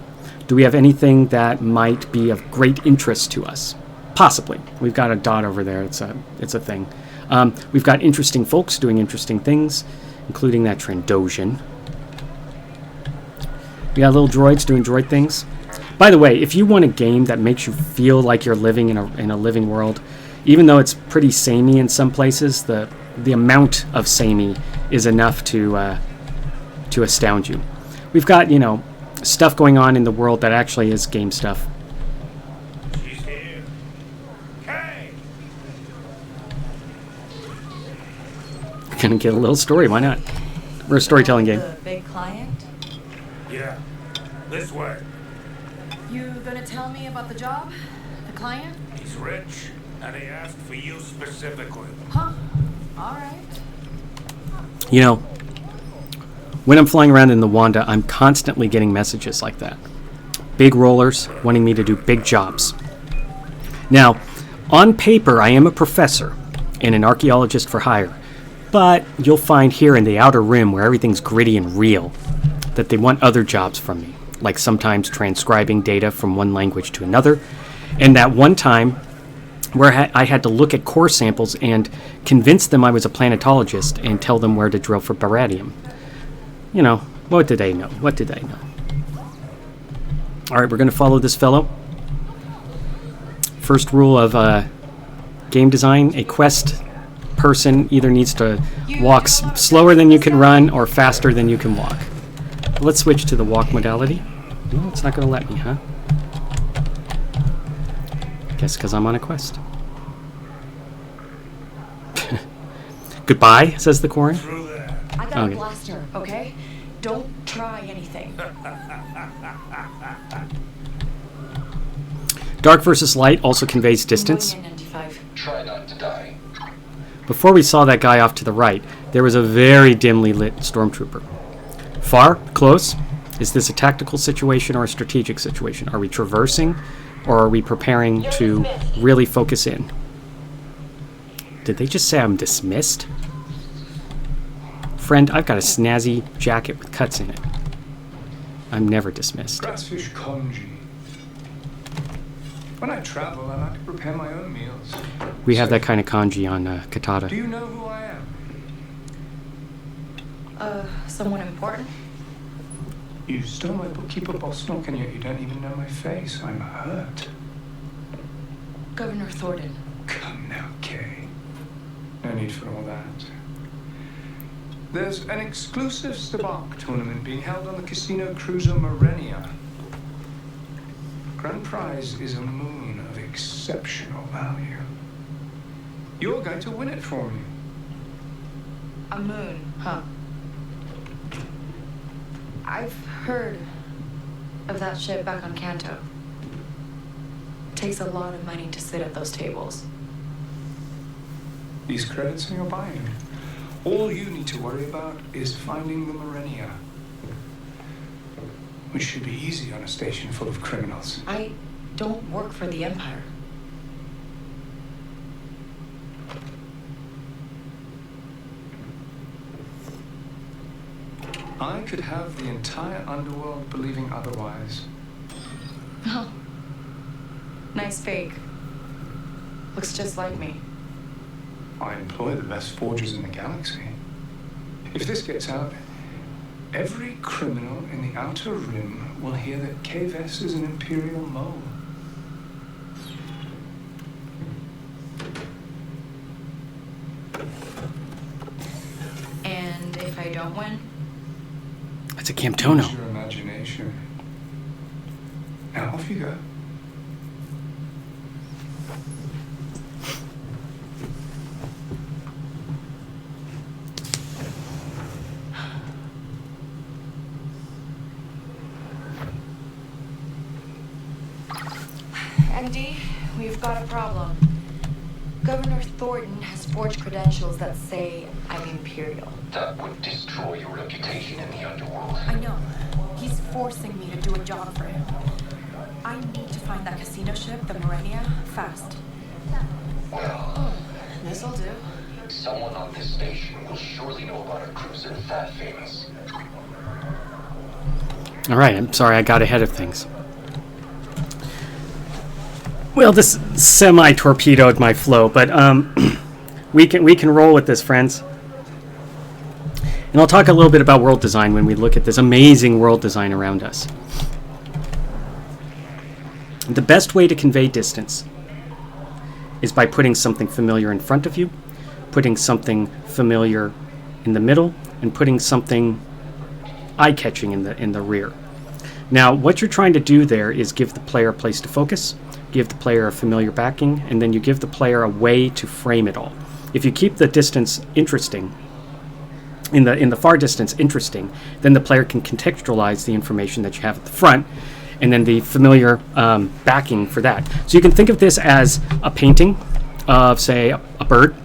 [SPEAKER 1] Do we have anything that might be of great interest to us? Possibly. We've got a dot over there. It's a thing. We've got interesting folks doing interesting things, including that Trandoshan. We got little droids doing droid things. By the way, if you want a game that makes you feel like you're living in a living world, even though it's pretty samey in some places, the amount of samey is enough to astound you. We've got stuff going on in the world that actually is game stuff.
[SPEAKER 3] She's here. Hey!
[SPEAKER 1] Gonna get a little story. Why not? We're a storytelling game.
[SPEAKER 2] The big client?
[SPEAKER 3] Yeah. This way.
[SPEAKER 2] You gonna tell me about the job? The client?
[SPEAKER 3] He's rich, and he asked for you specifically.
[SPEAKER 2] Huh. Alright.
[SPEAKER 1] When I'm flying around in the Wanda, I'm constantly getting messages like that. Big rollers wanting me to do big jobs. Now, on paper, I am a professor and an archaeologist for hire, but you'll find here in the Outer Rim, where everything's gritty and real, that they want other jobs from me, like sometimes transcribing data from one language to another, and that one time where I had to look at core samples and convince them I was a planetologist and tell them where to drill for baradium. What did they know? All right, we're going to follow this fellow. First rule of game design, a quest person either needs to walk slower than you can run or faster than you can walk. Let's switch to the walk modality. No, it's not going to let me, huh? Guess because I'm on a quest. Goodbye, says the Quarren.
[SPEAKER 2] I got
[SPEAKER 1] Okay.
[SPEAKER 2] a blaster, okay? Don't try anything.
[SPEAKER 1] Dark versus light also conveys distance.
[SPEAKER 2] I'm going in 95.
[SPEAKER 3] Try not to die.
[SPEAKER 1] Before we saw that guy off to the right, there was a very dimly lit stormtrooper. Far? Close? Is this a tactical situation or a strategic situation? Are we traversing, or are we preparing to really focus in? Did they just say I'm dismissed? Friend, I've got a snazzy jacket with cuts in it. I'm never dismissed.
[SPEAKER 4] Grassfish congee. When I travel, I like to prepare my own meals.
[SPEAKER 1] We have
[SPEAKER 4] So,
[SPEAKER 1] that kind of kanji on
[SPEAKER 4] Do
[SPEAKER 1] Katata.
[SPEAKER 4] you know who I am?
[SPEAKER 2] Someone important?
[SPEAKER 4] You stole my bookkeeper Bosnock, and yet you don't even know my face. I'm hurt.
[SPEAKER 2] Governor Thornton.
[SPEAKER 4] Come now, Kay. No need for all that. There's an exclusive Stabak tournament being held on the Casino Cruiser Morenia. Grand prize is a moon of exceptional value. You're going to win it for me.
[SPEAKER 2] A moon, huh? I've heard of that ship back on Kanto. Takes a lot of money to sit at those tables.
[SPEAKER 4] These credits in your bind. All you need to worry about is finding the Morenia. Which should be easy on a station full of criminals.
[SPEAKER 2] I don't work for the Empire.
[SPEAKER 4] I could have the entire underworld believing otherwise.
[SPEAKER 2] Oh. Nice fake. Looks just like me.
[SPEAKER 4] I employ the best forgers in the galaxy. If this gets out, every criminal in the Outer Rim will hear that Kves is an Imperial mole.
[SPEAKER 2] And if I don't win?
[SPEAKER 1] It's a Camptono.
[SPEAKER 4] Use your imagination. Now off you go.
[SPEAKER 2] MD, we've got a problem. Governor Thornton has forged credentials that say I'm Imperial.
[SPEAKER 5] That would destroy your reputation in the underworld.
[SPEAKER 6] I know. He's forcing me to do a job for him. I need to find that casino ship, the Morenia, fast.
[SPEAKER 5] Well,
[SPEAKER 2] This'll do.
[SPEAKER 5] someone on this station will surely know about a cruiser that famous.
[SPEAKER 1] All right, I'm sorry I got ahead of things. Well, this semi-torpedoed my flow, but we can roll with this, friends. And I'll talk a little bit about world design when we look at this amazing world design around us. The best way to convey distance is by putting something familiar in front of you, putting something familiar in the middle, and putting something eye-catching in the rear. Now, what you're trying to do there is give the player a place to focus, give the player a familiar backing, and then you give the player a way to frame it all. If you keep the distance interesting, in the far distance interesting, then the player can contextualize the information that you have at the front, and then the familiar backing for that. So you can think of this as a painting of, say, a bird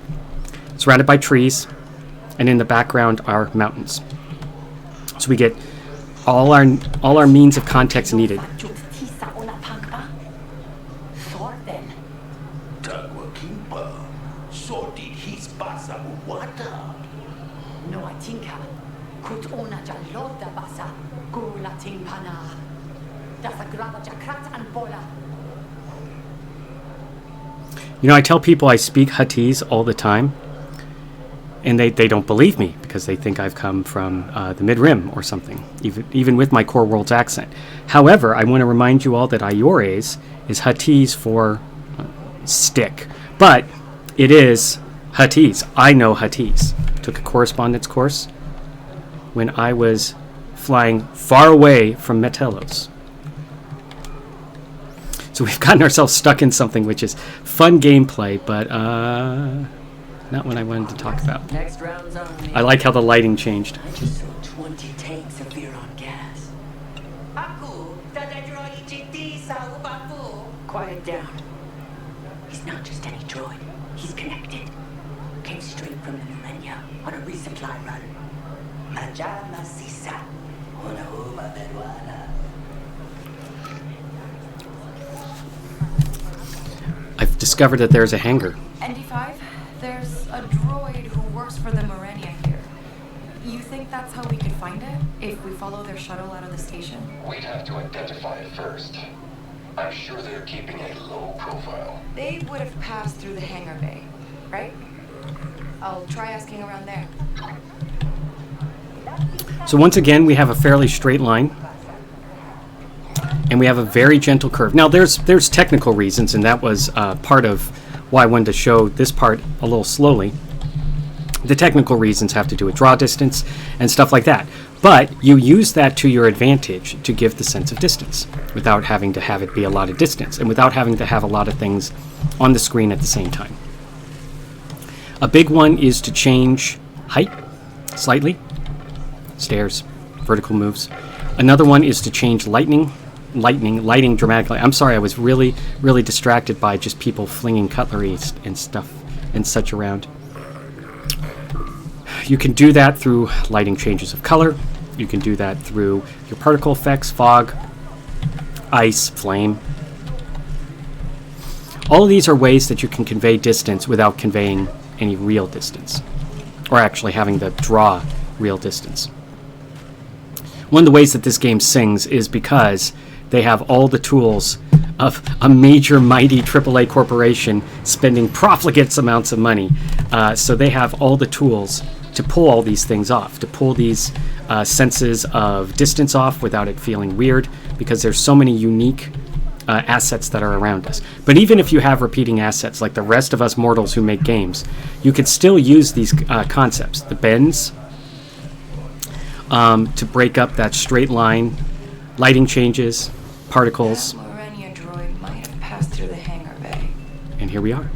[SPEAKER 1] surrounded by trees, and in the background are mountains. So we get all our means of context needed. You know, I tell people I speak Huttese all the time, and they don't believe me because they think I've come from the Mid-Rim or something, even with my Core Worlds accent. However, I want to remind you all that Ayores is Huttese for stick, but it is Huttese. I know Huttese. Took a correspondence course when I was flying far away from Metelos. So we've gotten ourselves stuck in something which is fun gameplay, but not what I wanted to talk about.
[SPEAKER 7] Next round's on me.
[SPEAKER 1] I like how the lighting changed.
[SPEAKER 7] I just sold 20 tanks of Veron gas. Quiet down. He's not just any droid. He's connected. Came straight from the Millennia on a resupply run. Majama Sisa. Una Bedwana.
[SPEAKER 1] I've discovered that there's a hangar.
[SPEAKER 6] ND5, there's a droid who works for the Morenia here. You think that's how we could find it? If we follow their shuttle out of the station?
[SPEAKER 5] We'd have to identify it first. I'm sure they're keeping a low profile.
[SPEAKER 2] They would have passed through the hangar bay, right? I'll try asking around there.
[SPEAKER 1] So once again, we have a fairly straight line, and we have a very gentle curve. Now, there's technical reasons, and that was part of why I wanted to show this part a little slowly. The technical reasons have to do with draw distance and stuff like that. But you use that to your advantage to give the sense of distance without having to have it be a lot of distance and without having to have a lot of things on the screen at the same time. A big one is to change height slightly. Stairs, vertical moves. Another one is to change lighting dramatically. I'm sorry, I was really, really distracted by just people flinging cutlery and stuff and such around. You can do that through lighting changes of color. You can do that through your particle effects, fog, ice, flame. All of these are ways that you can convey distance without conveying any real distance, or actually having to draw real distance. One of the ways that this game sings is because they have all the tools of a major, mighty AAA corporation spending profligate amounts of money. So they have all the tools to pull all these things off, to pull these senses of distance off without it feeling weird, because there's so many unique assets that are around us. But even if you have repeating assets, like the rest of us mortals who make games, you could still use these concepts. The bends, to break up that straight line, lighting changes, particles.
[SPEAKER 6] That Morenia droid might have passed through the hangar bay.
[SPEAKER 1] And here we are.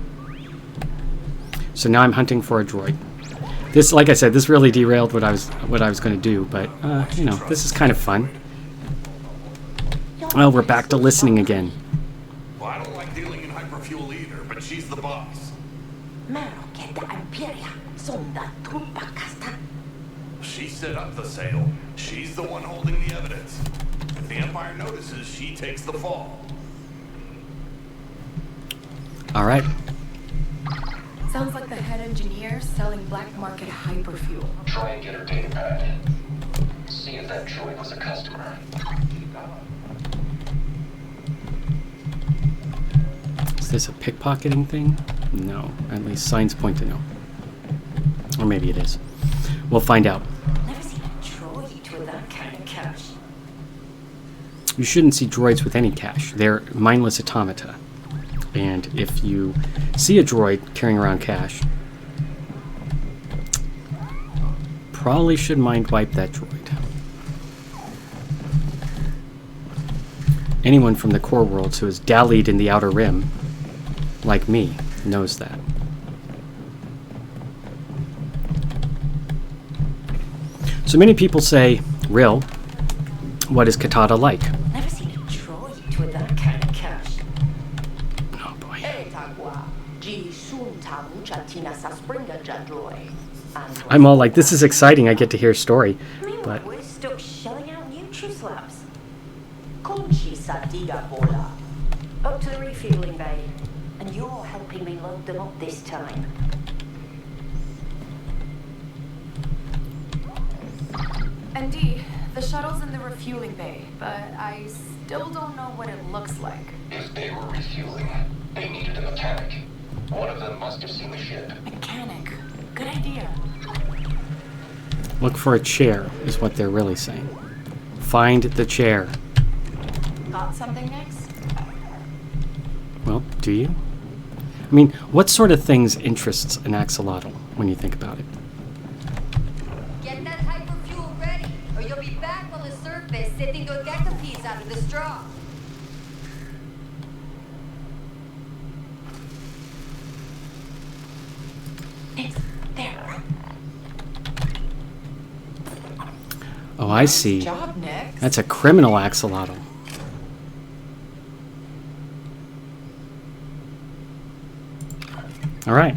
[SPEAKER 1] So now I'm hunting for a droid. This, like I said, this really derailed what I was going to do, but you know, this is kind of fun. Well, we're back to listening again.
[SPEAKER 3] Well, I don't like dealing in hyperfuel either, but she's the boss. She set up the sale. She's the one holding the evidence. If the Empire notices, she takes the fall.
[SPEAKER 1] All right.
[SPEAKER 6] Sounds like the head engineer selling black market hyperfuel.
[SPEAKER 5] Try and get her data pad. See if that droid was a customer.
[SPEAKER 1] Is this a pickpocketing thing? No. At least signs point to no. Or maybe it is. We'll find out.
[SPEAKER 7] Never seen a droid with that kind of cash.
[SPEAKER 1] You shouldn't see droids with any cash. They're mindless automata. And if you see a droid carrying around cash, probably should mind wipe that droid. Anyone from the core worlds who has dallied in the Outer Rim, like me, knows that. So many people say, Rill, what is Katata like?
[SPEAKER 7] Never seen a droid with that kind of cash.
[SPEAKER 1] Oh boy. I'm all like, this is exciting, I get to hear a story. But
[SPEAKER 7] We're still shelling out Nutri-Slabs. Conchi Sadiga Bola. Up to the refueling bay. And you're helping me load them up this time.
[SPEAKER 6] ND, the shuttle's in the refueling bay, but I still don't know what it looks like.
[SPEAKER 5] If they were refueling, they needed a mechanic. One of them must have seen the ship.
[SPEAKER 6] Mechanic. Good idea.
[SPEAKER 1] look for a chair, is what they're really saying. Find the chair.
[SPEAKER 6] Got something next?
[SPEAKER 1] Well, do you? I mean, what sort of things interests an axolotl when you think about it?
[SPEAKER 8] Get that hyperfuel ready, or you'll be back on the surface sifting those decapes out of the straw.
[SPEAKER 7] It's there.
[SPEAKER 1] Oh, I see.
[SPEAKER 6] Nice job, Nick.
[SPEAKER 1] That's a criminal axolotl. All right.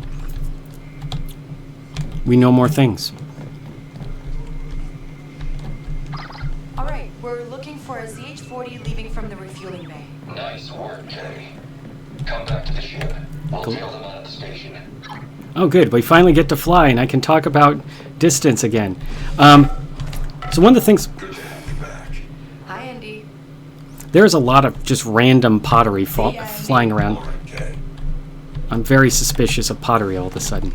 [SPEAKER 1] We know more things.
[SPEAKER 6] All right, we're looking for a ZH-40 leaving from the refueling bay.
[SPEAKER 5] Nice work, Kenny. Come back to the ship. We'll tail them out at the station.
[SPEAKER 1] Oh, good. We finally get to fly, and I can talk about distance again. So one of the things...
[SPEAKER 6] Hi, Andy.
[SPEAKER 1] There's a lot of just random pottery flying around. I'm very suspicious of pottery all of a sudden.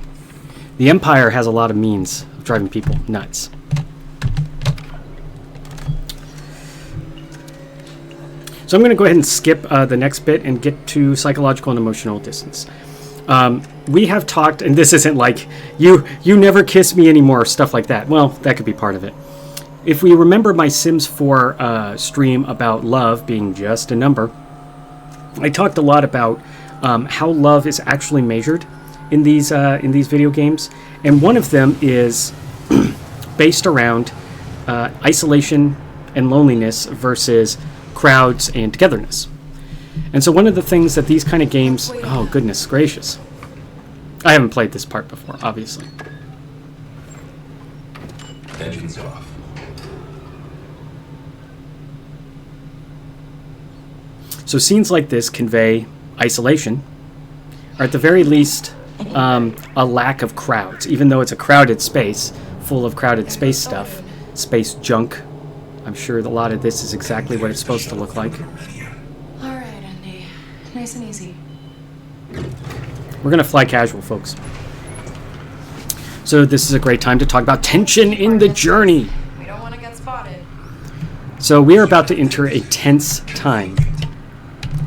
[SPEAKER 1] The Empire has a lot of means of driving people nuts. So I'm going to go ahead and skip the next bit and get to psychological and emotional distance. We have talked, and this isn't like, you never kiss me anymore, stuff like that. Well, that could be part of it. if we remember my Sims 4 stream about love being just a number, I talked a lot about how love is actually measured in these video games, and one of them is based around isolation and loneliness versus crowds and togetherness. And so one of the things that these kind of games, oh goodness gracious, I haven't played this part before, obviously.
[SPEAKER 5] Engines off.
[SPEAKER 1] So scenes like this convey isolation, or at the very least, a lack of crowds. Even though it's a crowded space, full of crowded space stuff, space junk. I'm sure a lot of this is exactly what it's supposed to look like.
[SPEAKER 2] All right, Andy. Nice and easy.
[SPEAKER 1] We're gonna fly casual, folks. So this is a great time to talk about tension in the journey.
[SPEAKER 2] We don't want to get spotted.
[SPEAKER 1] So we are about to enter a tense time.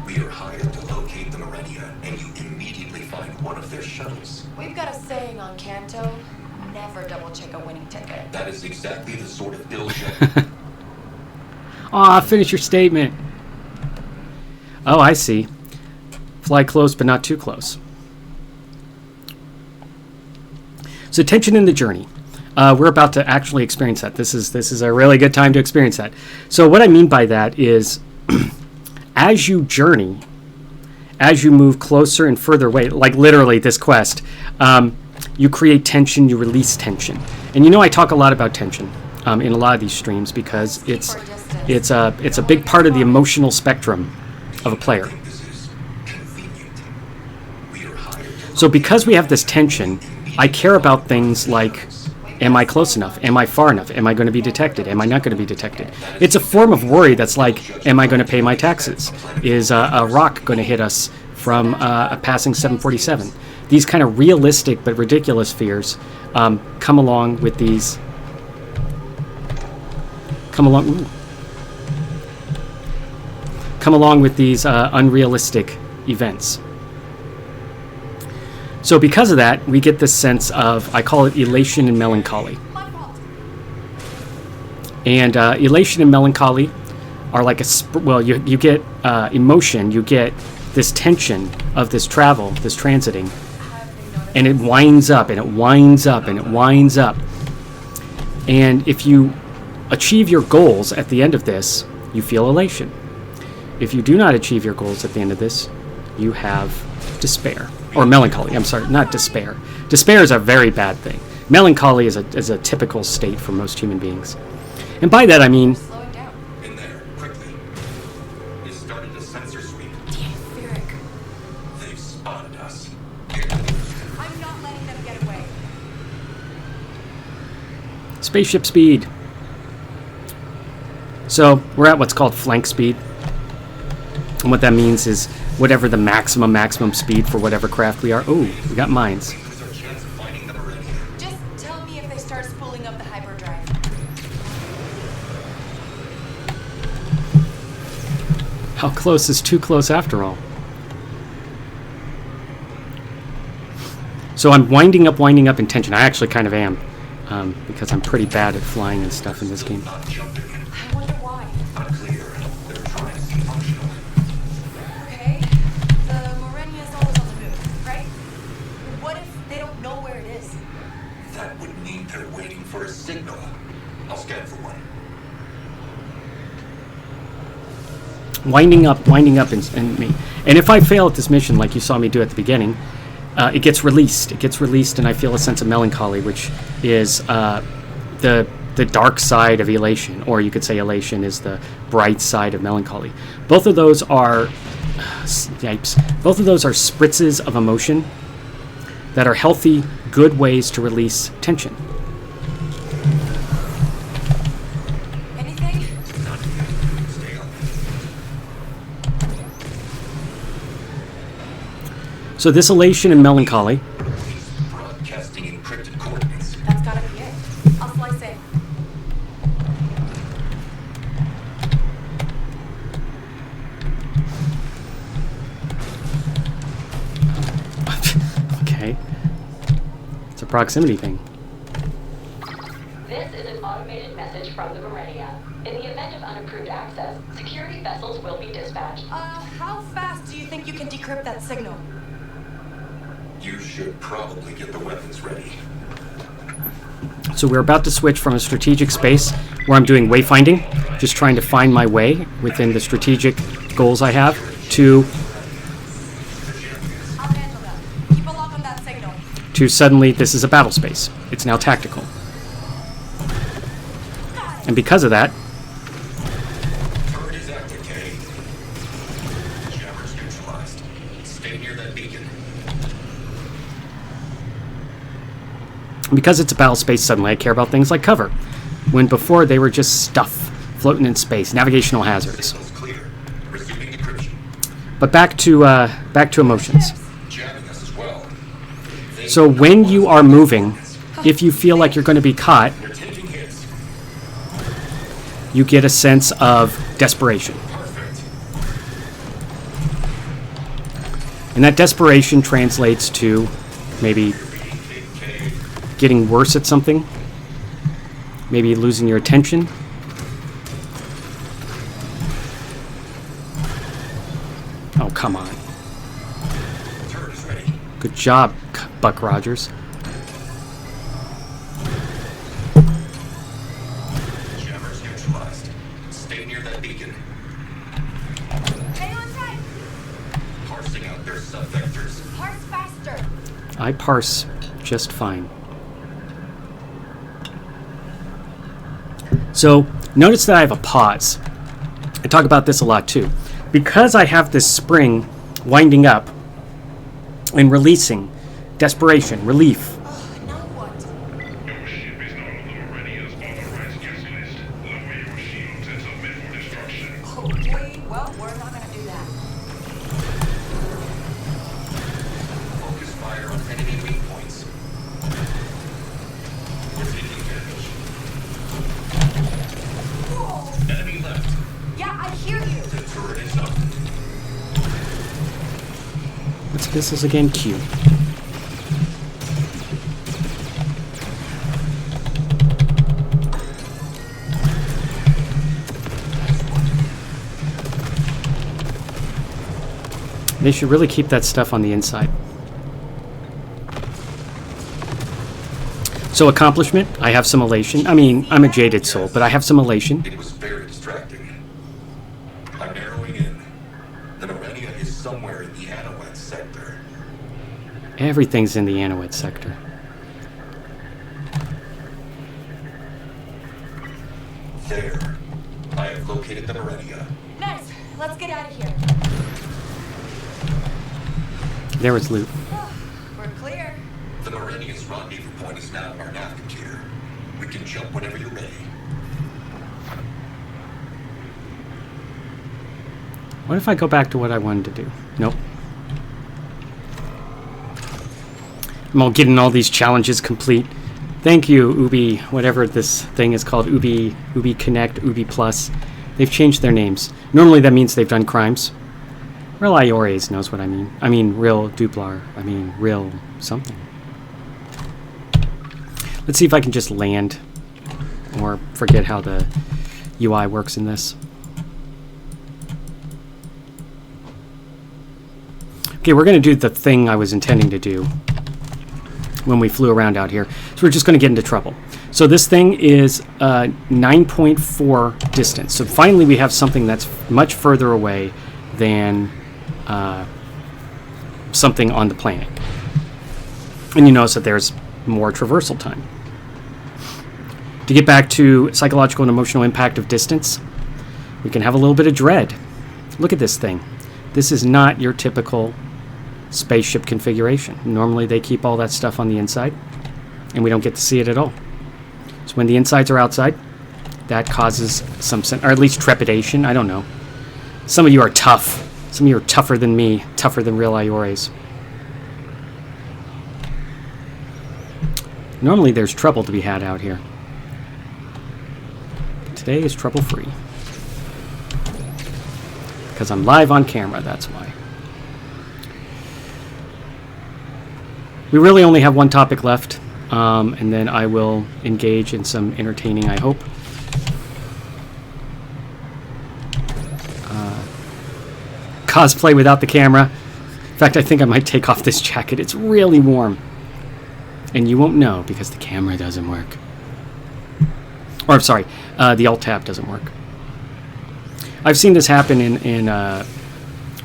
[SPEAKER 5] We are hired to locate the Marenia, and you immediately find one of their shuttles.
[SPEAKER 6] We've got a saying on Kanto, never double check a winning ticket.
[SPEAKER 5] That is exactly the sort of ill
[SPEAKER 1] Aw, finish your statement. Oh, I see. Fly close, but not too close. So tension in the journey. We're about to actually experience that. This is a really good time to experience that. So what I mean by that is, as you journey, as you move closer and further away, like literally this quest, you create tension, you release tension. And you know I talk a lot about tension in a lot of these streams because it's a big part of the emotional spectrum of a player. So because we have this tension, I care about things like, am I close enough? Am I far enough? Am I going to be detected? Am I not going to be detected? It's a form of worry that's like, am I going to pay my taxes? Is a rock going to hit us from a passing 747? These kind of realistic but ridiculous fears come along with these. Come along with these unrealistic events. So because of that, we get this sense of, I call it elation and melancholy. And elation and melancholy are like you get emotion, you get this tension of this travel, this transiting, and it winds up, and it winds up, and it winds up. And if you achieve your goals at the end of this, you feel elation. If you do not achieve your goals at the end of this, you have despair. Or melancholy, I'm sorry, not despair. Despair is a very bad thing. Melancholy is a typical state for most human beings. And by that I mean...
[SPEAKER 6] Slowing down.
[SPEAKER 5] In there, quickly. They started a sensor sweep.
[SPEAKER 6] Ferric.
[SPEAKER 5] They've spotted us.
[SPEAKER 6] I'm not letting them get away.
[SPEAKER 1] Spaceship speed. So we're at what's called flank speed. And what that means is whatever the maximum speed for whatever craft we are. Oh, we got mines.
[SPEAKER 6] Just tell me if they start spooling up the hyperdrive.
[SPEAKER 1] How close is too close after all? So I'm winding up in tension. I actually kind of am, because I'm pretty bad at flying and stuff in this game.
[SPEAKER 6] I wonder why.
[SPEAKER 5] Unclear. They're trying to be functional.
[SPEAKER 6] Okay, the Morenia's always on the move, right? What if they don't know where it is?
[SPEAKER 5] That would mean they're waiting for a signal. I'll scan for one.
[SPEAKER 1] Winding up in me. And if I fail at this mission, like you saw me do at the beginning, it gets released. It gets released, and I feel a sense of melancholy, which is the dark side of elation, or you could say elation is the bright side of melancholy. Both of those are, yipes. Both of those are spritzes of emotion that are healthy, good ways to release tension.
[SPEAKER 6] Anything?
[SPEAKER 1] So this elation and melancholy.
[SPEAKER 5] Broadcasting encrypted coordinates.
[SPEAKER 6] That's gotta be it. I'll slice in.
[SPEAKER 1] Okay. It's a proximity thing.
[SPEAKER 9] This is an automated message from the Marenia. In the event of unapproved access, security vessels will be dispatched.
[SPEAKER 6] How fast do you think you can decrypt that signal?
[SPEAKER 5] You should probably get the weapons ready.
[SPEAKER 1] So we're about to switch from a strategic space where I'm doing wayfinding, just trying to find my way within the strategic goals I have, to
[SPEAKER 6] I'll handle that. Keep a lock on that signal.
[SPEAKER 1] suddenly this is a battle space. It's now tactical. And because of that,
[SPEAKER 5] Turret is active, Kay. Jammers neutralized. Stay near that beacon.
[SPEAKER 1] because it's a battle space, suddenly I care about things like cover, when before they were just stuff floating in space, navigational hazards.
[SPEAKER 5] Signal's clear. Resuming decryption.
[SPEAKER 1] But back to emotions.
[SPEAKER 5] Jamming us as well.
[SPEAKER 1] So when you are moving, if you feel like you're going to be caught,
[SPEAKER 5] We're taking hits.
[SPEAKER 1] you get a sense of desperation.
[SPEAKER 5] Perfect.
[SPEAKER 1] And that desperation translates to maybe getting worse at something, maybe losing your attention. Oh, come on.
[SPEAKER 5] Turret is ready.
[SPEAKER 1] Good job, Buck Rogers.
[SPEAKER 5] Jammers neutralized. Stay near that beacon.
[SPEAKER 6] Stay on tight.
[SPEAKER 5] Parsing out their sub-vectors.
[SPEAKER 6] Parse faster.
[SPEAKER 1] I parse just fine. So notice that I have a pause. I talk about this a lot too. Because I have this spring winding up and releasing, desperation, relief.
[SPEAKER 6] Now what?
[SPEAKER 10] Your ship is not on the Marenia's authorized guest list. Lower your shields and submit for destruction.
[SPEAKER 6] Okay, well, we're not gonna do that.
[SPEAKER 5] Focus fire on enemy weak points. We're taking damage.
[SPEAKER 6] Whoa!
[SPEAKER 5] Enemy left.
[SPEAKER 6] Yeah, I hear you.
[SPEAKER 5] The turret is up.
[SPEAKER 1] What's this is again? Q. They should really keep that stuff on the inside. So accomplishment, I have some elation. I mean, I'm a jaded soul, but I have some elation.
[SPEAKER 5] It was very distracting. I'm narrowing in. The Marenia is somewhere in the Anowet sector.
[SPEAKER 1] Everything's in the Anowet sector.
[SPEAKER 5] There. I have located the Marenia.
[SPEAKER 6] Nice. Let's get out of here.
[SPEAKER 1] There was loot.
[SPEAKER 6] We're clear.
[SPEAKER 5] The Marenia's rendezvous point is now our nav computer. We can jump whenever you're ready.
[SPEAKER 1] What if I go back to what I wanted to do? Nope. I'm all getting all these challenges complete. Thank you, Ubi, whatever this thing is called, Ubi Connect, Ubi Plus. They've changed their names. Normally that means they've done crimes. Real Iores knows what I mean. I mean, real Duplar. I mean, real something. Let's see if I can just land or forget how the UI works in this. Okay, we're going to do the thing I was intending to do when we flew around out here. So we're just going to get into trouble. So this thing is 9.4 distance. So finally we have something that's much further away than something on the planet. And you notice that there's more traversal time. To get back to psychological and emotional impact of distance, we can have a little bit of dread. Look at this thing. This is not your typical spaceship configuration. Normally they keep all that stuff on the inside, and we don't get to see it at all. So when the insides are outside, that causes some, or at least trepidation. I don't know. Some of you are tough. Some of you are tougher than me, tougher than real Iores. Normally there's trouble to be had out here. Today is trouble-free. Because I'm live on camera, that's why. We really only have one topic left, and then I will engage in some entertaining, I hope, cosplay without the camera. In fact, I think I might take off this jacket. It's really warm. And you won't know because the camera doesn't work. Or, I'm sorry, the Alt-Tab doesn't work. I've seen this happen in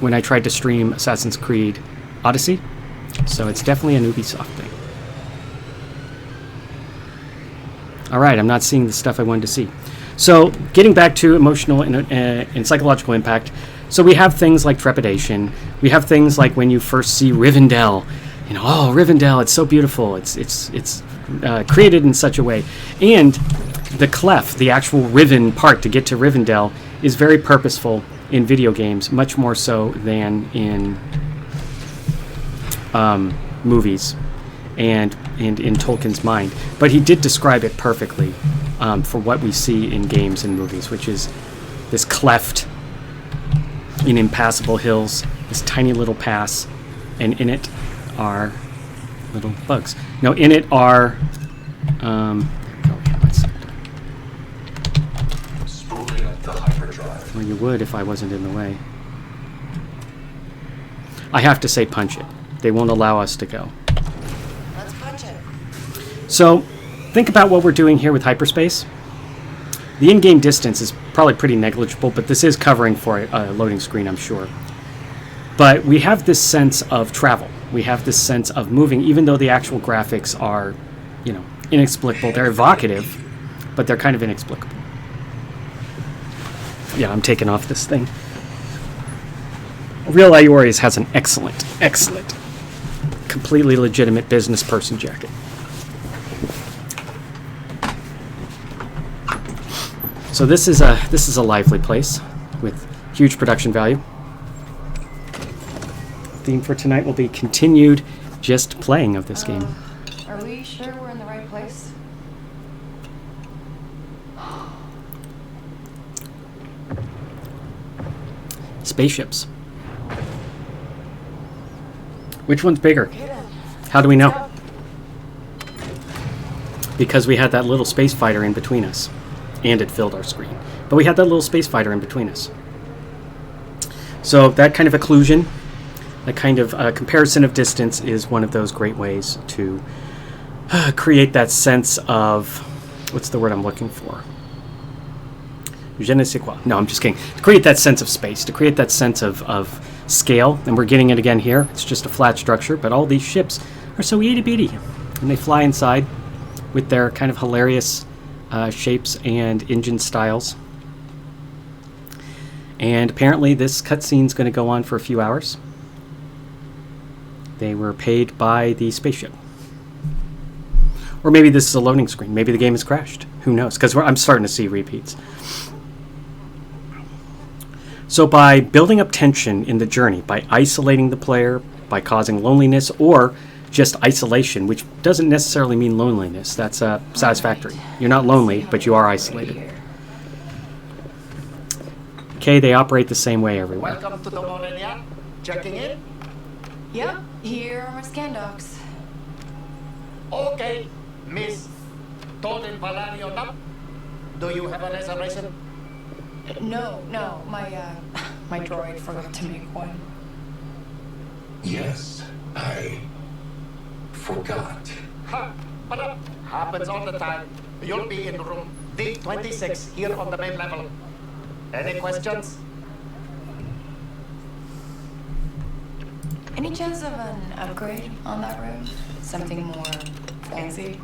[SPEAKER 1] when I tried to stream Assassin's Creed Odyssey. So it's definitely an Ubisoft thing. Alright, I'm not seeing the stuff I wanted to see. So, getting back to emotional and psychological impact. So we have things like trepidation. We have things like when you first see Rivendell. You know, oh, Rivendell, it's so beautiful. It's created in such a way. And the clef, the actual Riven part to get to Rivendell, is very purposeful in video games, much more so than in movies and in Tolkien's mind. But he did describe it perfectly for what we see in games and movies, which is this cleft in impassable hills, this tiny little pass, and in it are little bugs. No, in it are
[SPEAKER 5] Spooling up the hyperdrive.
[SPEAKER 1] well, you would if I wasn't in the way. I have to say punch it. They won't allow us to go.
[SPEAKER 7] Let's punch it.
[SPEAKER 1] So, think about what we're doing here with hyperspace. The in-game distance is probably pretty negligible, but this is covering for a loading screen, I'm sure. But we have this sense of travel. We have this sense of moving, even though the actual graphics are, you know, inexplicable. They're evocative, but they're kind of inexplicable. Yeah, I'm taking off this thing. Real Iori's has an excellent, completely legitimate business person jacket. So this is a lively place with huge production value. Theme for tonight will be continued just playing of this game.
[SPEAKER 6] Are we sure we're in the right place?
[SPEAKER 1] Spaceships. Which one's bigger? How do we know? Because we had that little space fighter in between us. And it filled our screen. But we had that little space fighter in between us. So that kind of occlusion, that kind of comparison of distance is one of those great ways to create that sense of, what's the word I'm looking for? Je ne sais quoi. No, I'm just kidding. To create that sense of space, to create that sense of scale, and we're getting it again here. It's just a flat structure, but all these ships are so itty-bitty. And they fly inside with their kind of hilarious shapes and engine styles. And apparently this cutscene's going to go on for a few hours. They were paid by the spaceship. Or maybe this is a loading screen. Maybe the game has crashed. Who knows? Because I'm starting to see repeats. So by building up tension in the journey, by isolating the player, by causing loneliness, or just isolation, which doesn't necessarily mean loneliness. That's satisfactory. You're not lonely, but you are isolated. Okay, they operate the same way everywhere.
[SPEAKER 11] Welcome to the Morenia. Checking in?
[SPEAKER 6] Yep, here are my scan docs.
[SPEAKER 11] Okay, Miss Torin Valario Nup. Do you have a reservation?
[SPEAKER 6] No, my droid forgot to make one.
[SPEAKER 5] Yes, I forgot.
[SPEAKER 11] Ha! But happens all the time. You'll be in room D26 here on the main level. Any questions?
[SPEAKER 6] Any chance of an upgrade on that room? Something more fancy?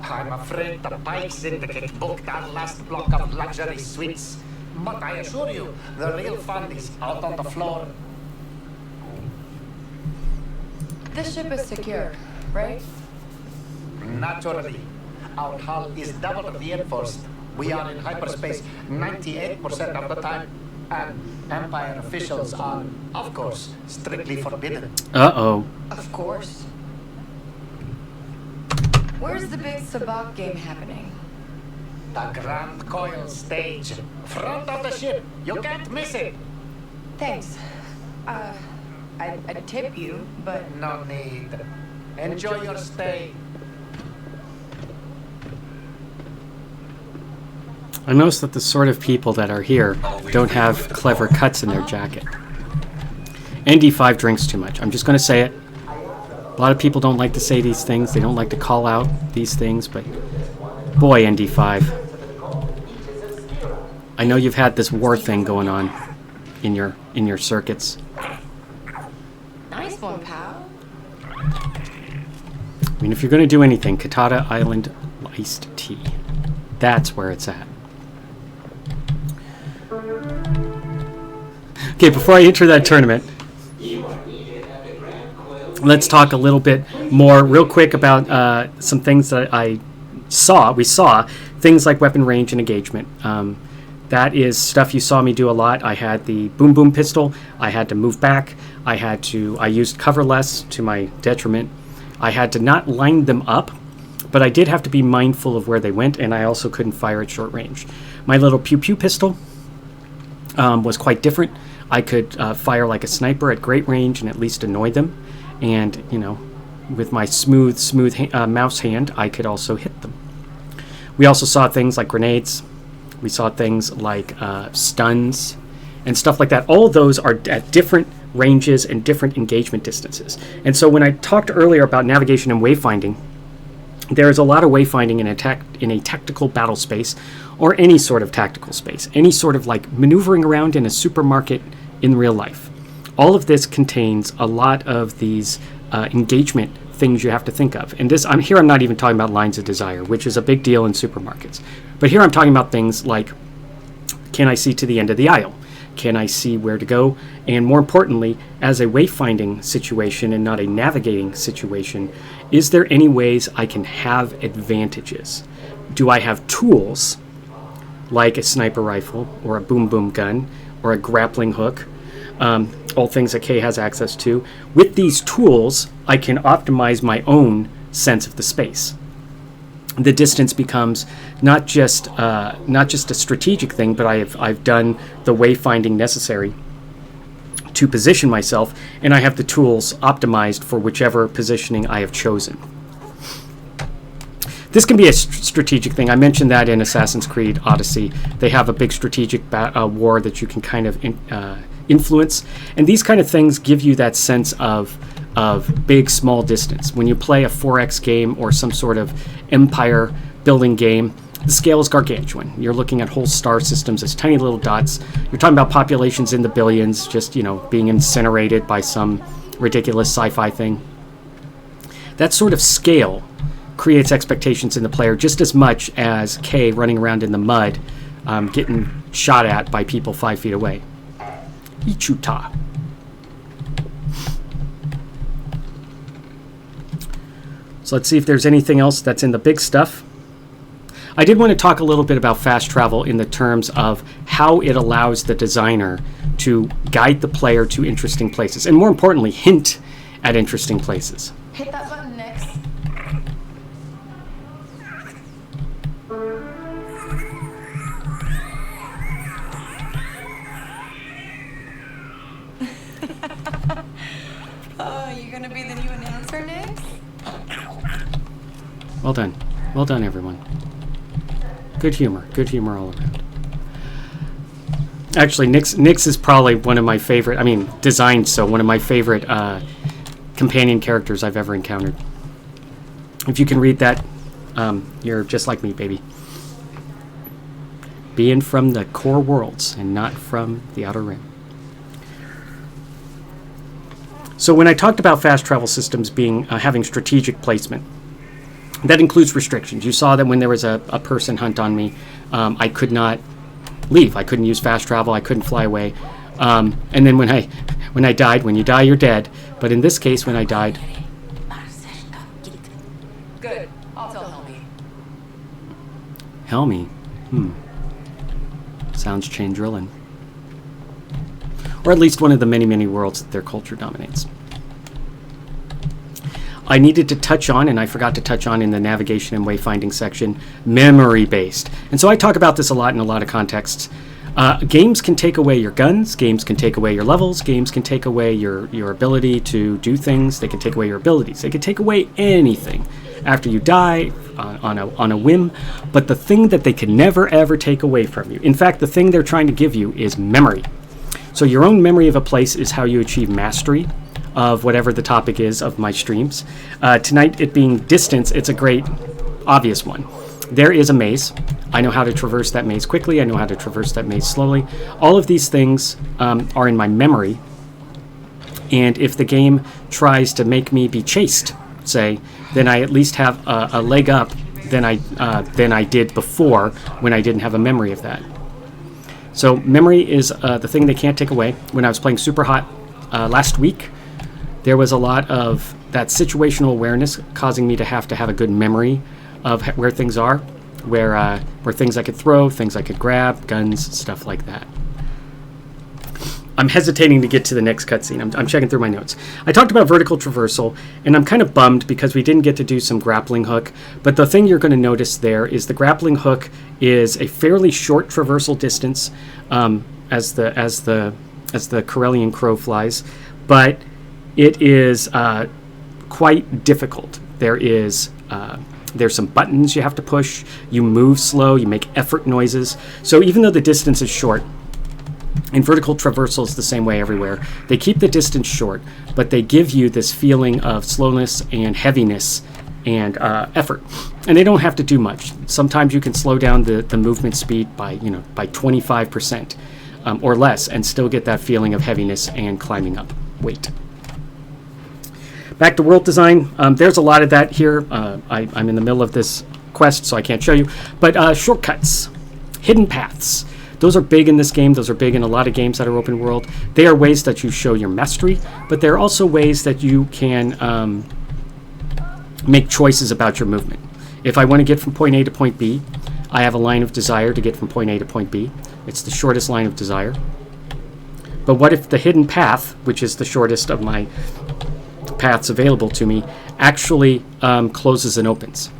[SPEAKER 11] I'm afraid the Pike Syndicate booked our last block of luxury suites. But I assure you, the real fun is out on the floor.
[SPEAKER 6] This ship is secure, right?
[SPEAKER 11] Naturally. Our hull is double reinforced. We are in hyperspace 98% of the time. And Empire officials are, of course, strictly forbidden.
[SPEAKER 1] Uh-oh.
[SPEAKER 6] Of course. Where's the big Sabacc game happening?
[SPEAKER 11] The Grand Coil stage. Front of the ship. You can't miss it.
[SPEAKER 6] Thanks. I'd tip you, but...
[SPEAKER 11] No need. Enjoy your stay.
[SPEAKER 1] I noticed that the sort of people that are here don't have clever cuts in their jacket. ND5 drinks too much. I'm just going to say it. A lot of people don't like to say these things. They don't like to call out these things, but boy, ND5. I know you've had this war thing going on in your circuits.
[SPEAKER 2] Nice one, pal.
[SPEAKER 1] I mean, if you're going to do anything, Katata Island iced tea. That's where it's at. Okay, before I enter that tournament, let's talk a little bit more real quick about some things that we saw things like weapon range and engagement. That is stuff you saw me do a lot. I had the boom boom pistol. I had to move back. I used cover less to my detriment. I had to not line them up, but I did have to be mindful of where they went, and I also couldn't fire at short range. My little pew pew pistol was quite different. I could fire like a sniper at great range and at least annoy them. And, you know, with my smooth mouse hand, I could also hit them. We also saw things like grenades. We saw things like stuns and stuff like that. All of those are at different ranges and different engagement distances. And so when I talked earlier about navigation and wayfinding, there is a lot of wayfinding in a tactical battle space or any sort of tactical space, any sort of like maneuvering around in a supermarket in real life. All of this contains a lot of these engagement things you have to think of. And I'm not even talking about lines of desire, which is a big deal in supermarkets. But here I'm talking about things like, can I see to the end of the aisle? Can I see where to go? And more importantly, as a wayfinding situation and not a navigating situation, is there any ways I can have advantages? Do I have tools like a sniper rifle or a boom boom gun or a grappling hook? All things that Kay has access to. With these tools, I can optimize my own sense of the space. The distance becomes not just a strategic thing, but I've done the wayfinding necessary to position myself, and I have the tools optimized for whichever positioning I have chosen. This can be a strategic thing. I mentioned that in Assassin's Creed Odyssey. They have a big strategic war that you can kind of influence, and these kind of things give you that sense of big small distance. When you play a 4X game or some sort of empire building game, the scale is gargantuan. You're looking at whole star systems as tiny little dots. You're talking about populations in the billions just, being incinerated by some ridiculous sci-fi thing. That sort of scale creates expectations in the player just as much as Kay running around in the mud getting shot at by people 5 feet away. Ichuta. So let's see if there's anything else that's in the big stuff. I did want to talk a little bit about fast travel in the terms of how it allows the designer to guide the player to interesting places, and more importantly, hint at interesting places.
[SPEAKER 6] Hit that button next. Oh, you're gonna be the new announcer next?
[SPEAKER 1] Well done. Well done, everyone. Good humor all around. Actually, Nyx is probably one of my favorite, designed so, one of my favorite companion characters I've ever encountered. If you can read that, you're just like me, baby. Being from the core worlds and not from the Outer Rim. So when I talked about fast travel systems being having strategic placement, that includes restrictions. You saw that when there was a person hunt on me, I could not leave. I couldn't use fast travel. I couldn't fly away. And then when I died, when you die, you're dead. But in this case, when I died...
[SPEAKER 6] Good. I'll tell
[SPEAKER 1] Helmy?
[SPEAKER 6] Helmy.
[SPEAKER 1] Sounds Chandrillan. Or at least one of the many, many worlds that their culture dominates. I needed to touch on, and I forgot to touch on in the navigation and wayfinding section, memory-based. And so I talk about this a lot in a lot of contexts. Games can take away your guns, games can take away your levels, games can take away your ability to do things, they can take away your abilities, they can take away anything after you die on a whim, but the thing that they can never ever take away from you, in fact the thing they're trying to give you, is memory. So your own memory of a place is how you achieve mastery of whatever the topic is of my streams. Tonight, it being distance, it's a great, obvious one. There is a maze. I know how to traverse that maze quickly. I know how to traverse that maze slowly. All of these things are in my memory. And if the game tries to make me be chased, say, then I at least have a leg up than I did before when I didn't have a memory of that. So memory is the thing they can't take away. When I was playing Super Hot last week, there was a lot of that situational awareness causing me to have a good memory of where things are, where things I could throw, things I could grab, guns, stuff like that. I'm hesitating to get to the next cutscene. I'm checking through my notes. I talked about vertical traversal, and I'm kind of bummed because we didn't get to do some grappling hook. But the thing you're going to notice there is the grappling hook is a fairly short traversal distance as the Corellian crow flies, but it is quite difficult. There's some buttons you have to push. You move slow. You make effort noises. So even though the distance is short, and vertical traversal is the same way everywhere, they keep the distance short, but they give you this feeling of slowness and heaviness and effort. And they don't have to do much. Sometimes you can slow down the movement speed by 25% or less and still get that feeling of heaviness and climbing up weight. Back to world design. There's a lot of that here. I'm in the middle of this quest, so I can't show you. But shortcuts, hidden paths. Those are big in this game. Those are big in a lot of games that are open world. They are ways that you show your mastery, but they're also ways that you can make choices about your movement. If I want to get from point A to point B, I have a line of desire to get from point A to point B. It's the shortest line of desire. But what if the hidden path, which is the shortest of my paths available to me, actually closes and opens?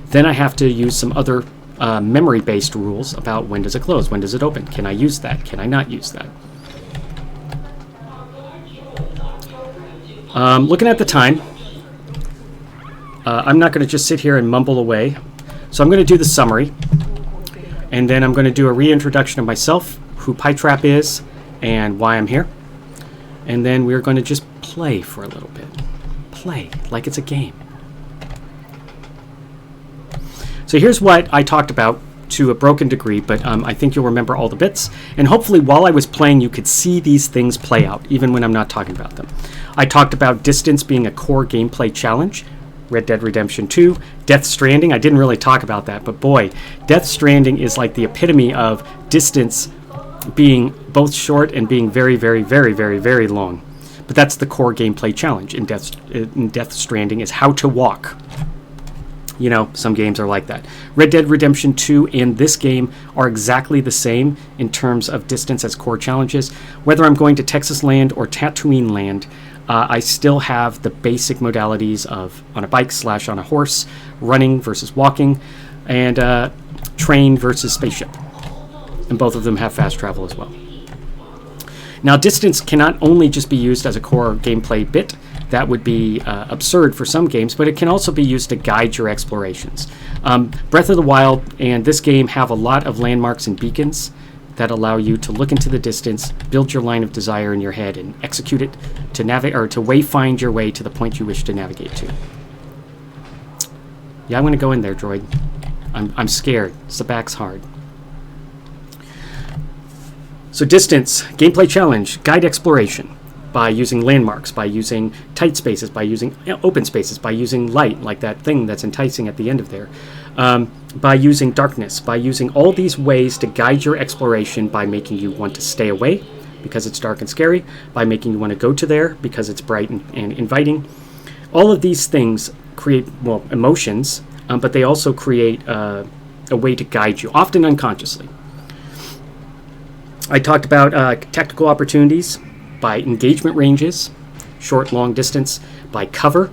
[SPEAKER 1] Then I have to use some other memory-based rules about when does it close, when does it open, can I use that, can I not use that. Looking at the time, I'm not going to just sit here and mumble away, so I'm going to do the summary, and then I'm going to do a reintroduction of myself, who PieTrap is, and why I'm here, and then we're going to just play for a little bit. Play like it's a game. So here's what I talked about to a broken degree, but I think you'll remember all the bits. And hopefully while I was playing, you could see these things play out, even when I'm not talking about them. I talked about distance being a core gameplay challenge. Red Dead Redemption 2. Death Stranding, I didn't really talk about that, but boy, Death Stranding is like the epitome of distance being both short and being very, very, very, very, very long. But that's the core gameplay challenge in Death Stranding, is how to walk. You know, some games are like that. Red Dead Redemption 2 and this game are exactly the same in terms of distance as core challenges. Whether I'm going to Texas land or Tatooine land, I still have the basic modalities of on a bike / on a horse, running versus walking, and train versus spaceship. And both of them have fast travel as well. Now, distance cannot only just be used as a core gameplay bit. That would be absurd for some games, but it can also be used to guide your explorations. Breath of the Wild and this game have a lot of landmarks and beacons that allow you to look into the distance, build your line of desire in your head, and execute it to wayfind your way to the point you wish to navigate to. Yeah, I'm going to go in there, droid. I'm scared. The back's hard. So distance, gameplay challenge, guide exploration. By using landmarks, by using tight spaces, by using open spaces, by using light, like that thing that's enticing at the end of there, by using darkness, by using all these ways to guide your exploration by making you want to stay away because it's dark and scary, by making you want to go to there because it's bright and inviting. All of these things create, well, emotions, but they also create a way to guide you, often unconsciously. I talked about tactical opportunities, by engagement ranges, short, long distance, by cover,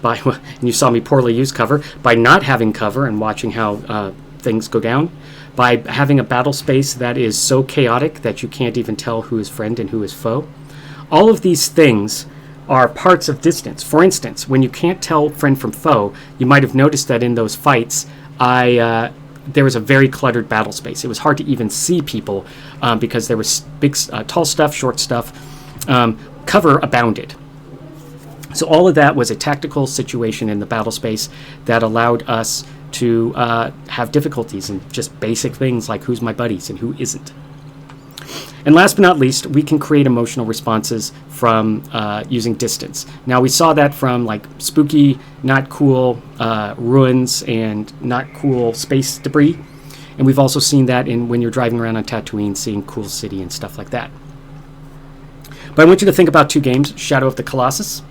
[SPEAKER 1] and you saw me poorly use cover, by not having cover and watching how things go down, by having a battle space that is so chaotic that you can't even tell who is friend and who is foe. All of these things are parts of distance. For instance, when you can't tell friend from foe, you might have noticed that in those fights, I there was a very cluttered battle space. It was hard to even see people because there was big, tall stuff, short stuff. Cover abounded. So all of that was a tactical situation in the battle space that allowed us to have difficulties in just basic things like who's my buddies and who isn't. And last but not least, we can create emotional responses from using distance. Now, we saw that from like spooky, not cool ruins and not cool space debris. And we've also seen that in when you're driving around on Tatooine, seeing cool city and stuff like that. But I want you to think about two games, Shadow of the Colossus,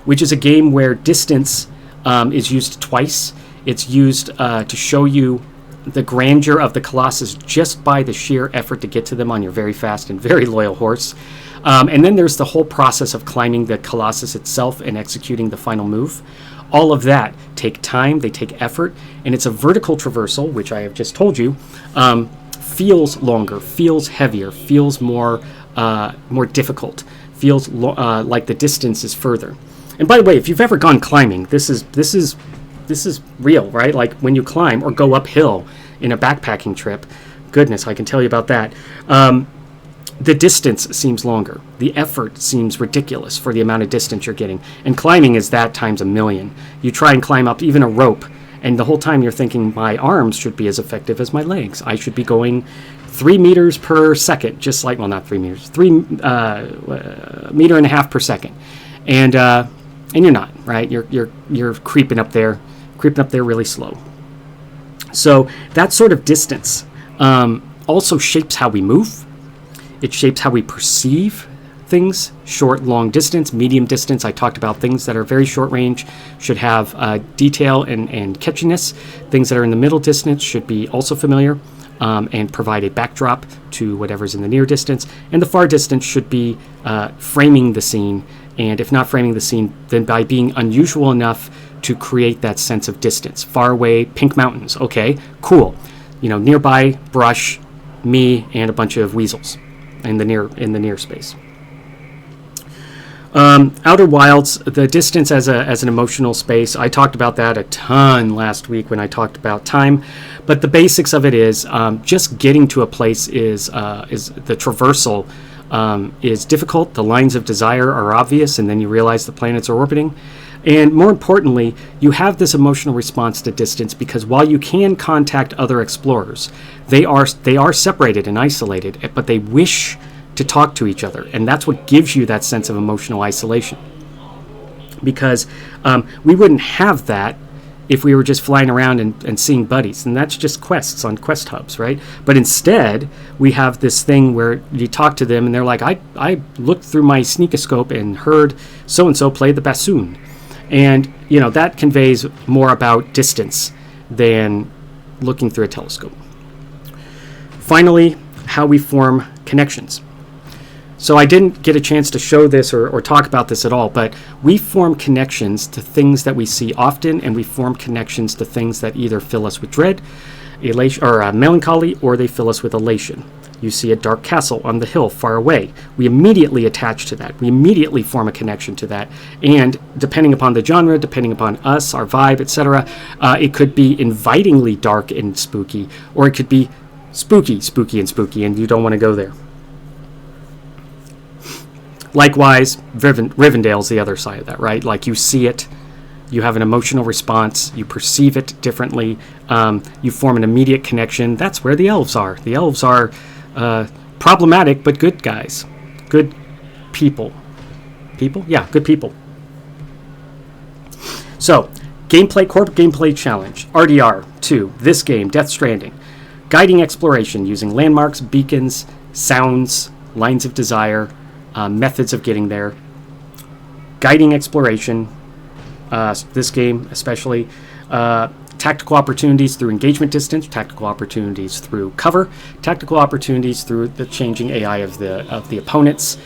[SPEAKER 1] which is a game where distance is used twice. It's used to show you the grandeur of the Colossus just by the sheer effort to get to them on your very fast and very loyal horse. And then there's the whole process of climbing the Colossus itself and executing the final move. All of that take time, they take effort, and it's a vertical traversal, which I have just told you, feels longer, feels heavier, feels more difficult, feels like the distance is further. And by the way, if you've ever gone climbing, this is real, right? Like when you climb or go uphill in a backpacking trip, goodness, I can tell you about that. The distance seems longer. The effort seems ridiculous for the amount of distance you're getting. And climbing is that times a million. You try and climb up even a rope, and the whole time you're thinking, my arms should be as effective as my legs. I should be going 3 meters per second, just like, well, not 3 meters, 3 meter and a half per second. And you're not, right? You're creeping up there really slow. So that sort of distance also shapes how we move. It shapes how we perceive things, short, long distance, medium distance. I talked about things that are very short range should have detail and catchiness. Things that are in the middle distance should be also familiar and provide a backdrop to whatever's in the near distance. And the far distance should be framing the scene. And if not framing the scene, then by being unusual enough to create that sense of distance. Far away, pink mountains. Okay, cool. Nearby, brush, me, and a bunch of weasels in the near space. Outer Wilds, the distance as an emotional space. I talked about that a ton last week when I talked about time, but the basics of it is just getting to a place is the traversal is difficult. The lines of desire are obvious, and then you realize the planets are orbiting. And more importantly, you have this emotional response to distance because while you can contact other explorers, they are separated and isolated, but they wish to talk to each other. And that's what gives you that sense of emotional isolation. Because we wouldn't have that if we were just flying around and seeing buddies. And that's just quests on quest hubs, right? But instead, we have this thing where you talk to them and they're like, I looked through my sneakoscope and heard so-and-so play the bassoon. And, that conveys more about distance than looking through a telescope. Finally, how we form connections. So I didn't get a chance to show this or talk about this at all, but we form connections to things that we see often, and we form connections to things that either fill us with dread, elation, or melancholy, or they fill us with elation. You see a dark castle on the hill far away. We immediately attach to that. We immediately form a connection to that. And depending upon the genre, depending upon us, our vibe, etc., it could be invitingly dark and spooky, or it could be spooky, and you don't want to go there. Likewise, Rivendell's the other side of that, right? Like you see it, you have an emotional response, you perceive it differently, you form an immediate connection. That's where the elves are. The elves are problematic, but good guys. Good people. People? Yeah, good people. So, corporate gameplay challenge. RDR 2, this game, Death Stranding. Guiding exploration using landmarks, beacons, sounds, lines of desire, methods of getting there. Guiding exploration, this game especially. Tactical opportunities through engagement distance, tactical opportunities through cover, tactical opportunities through the changing AI of the opponents,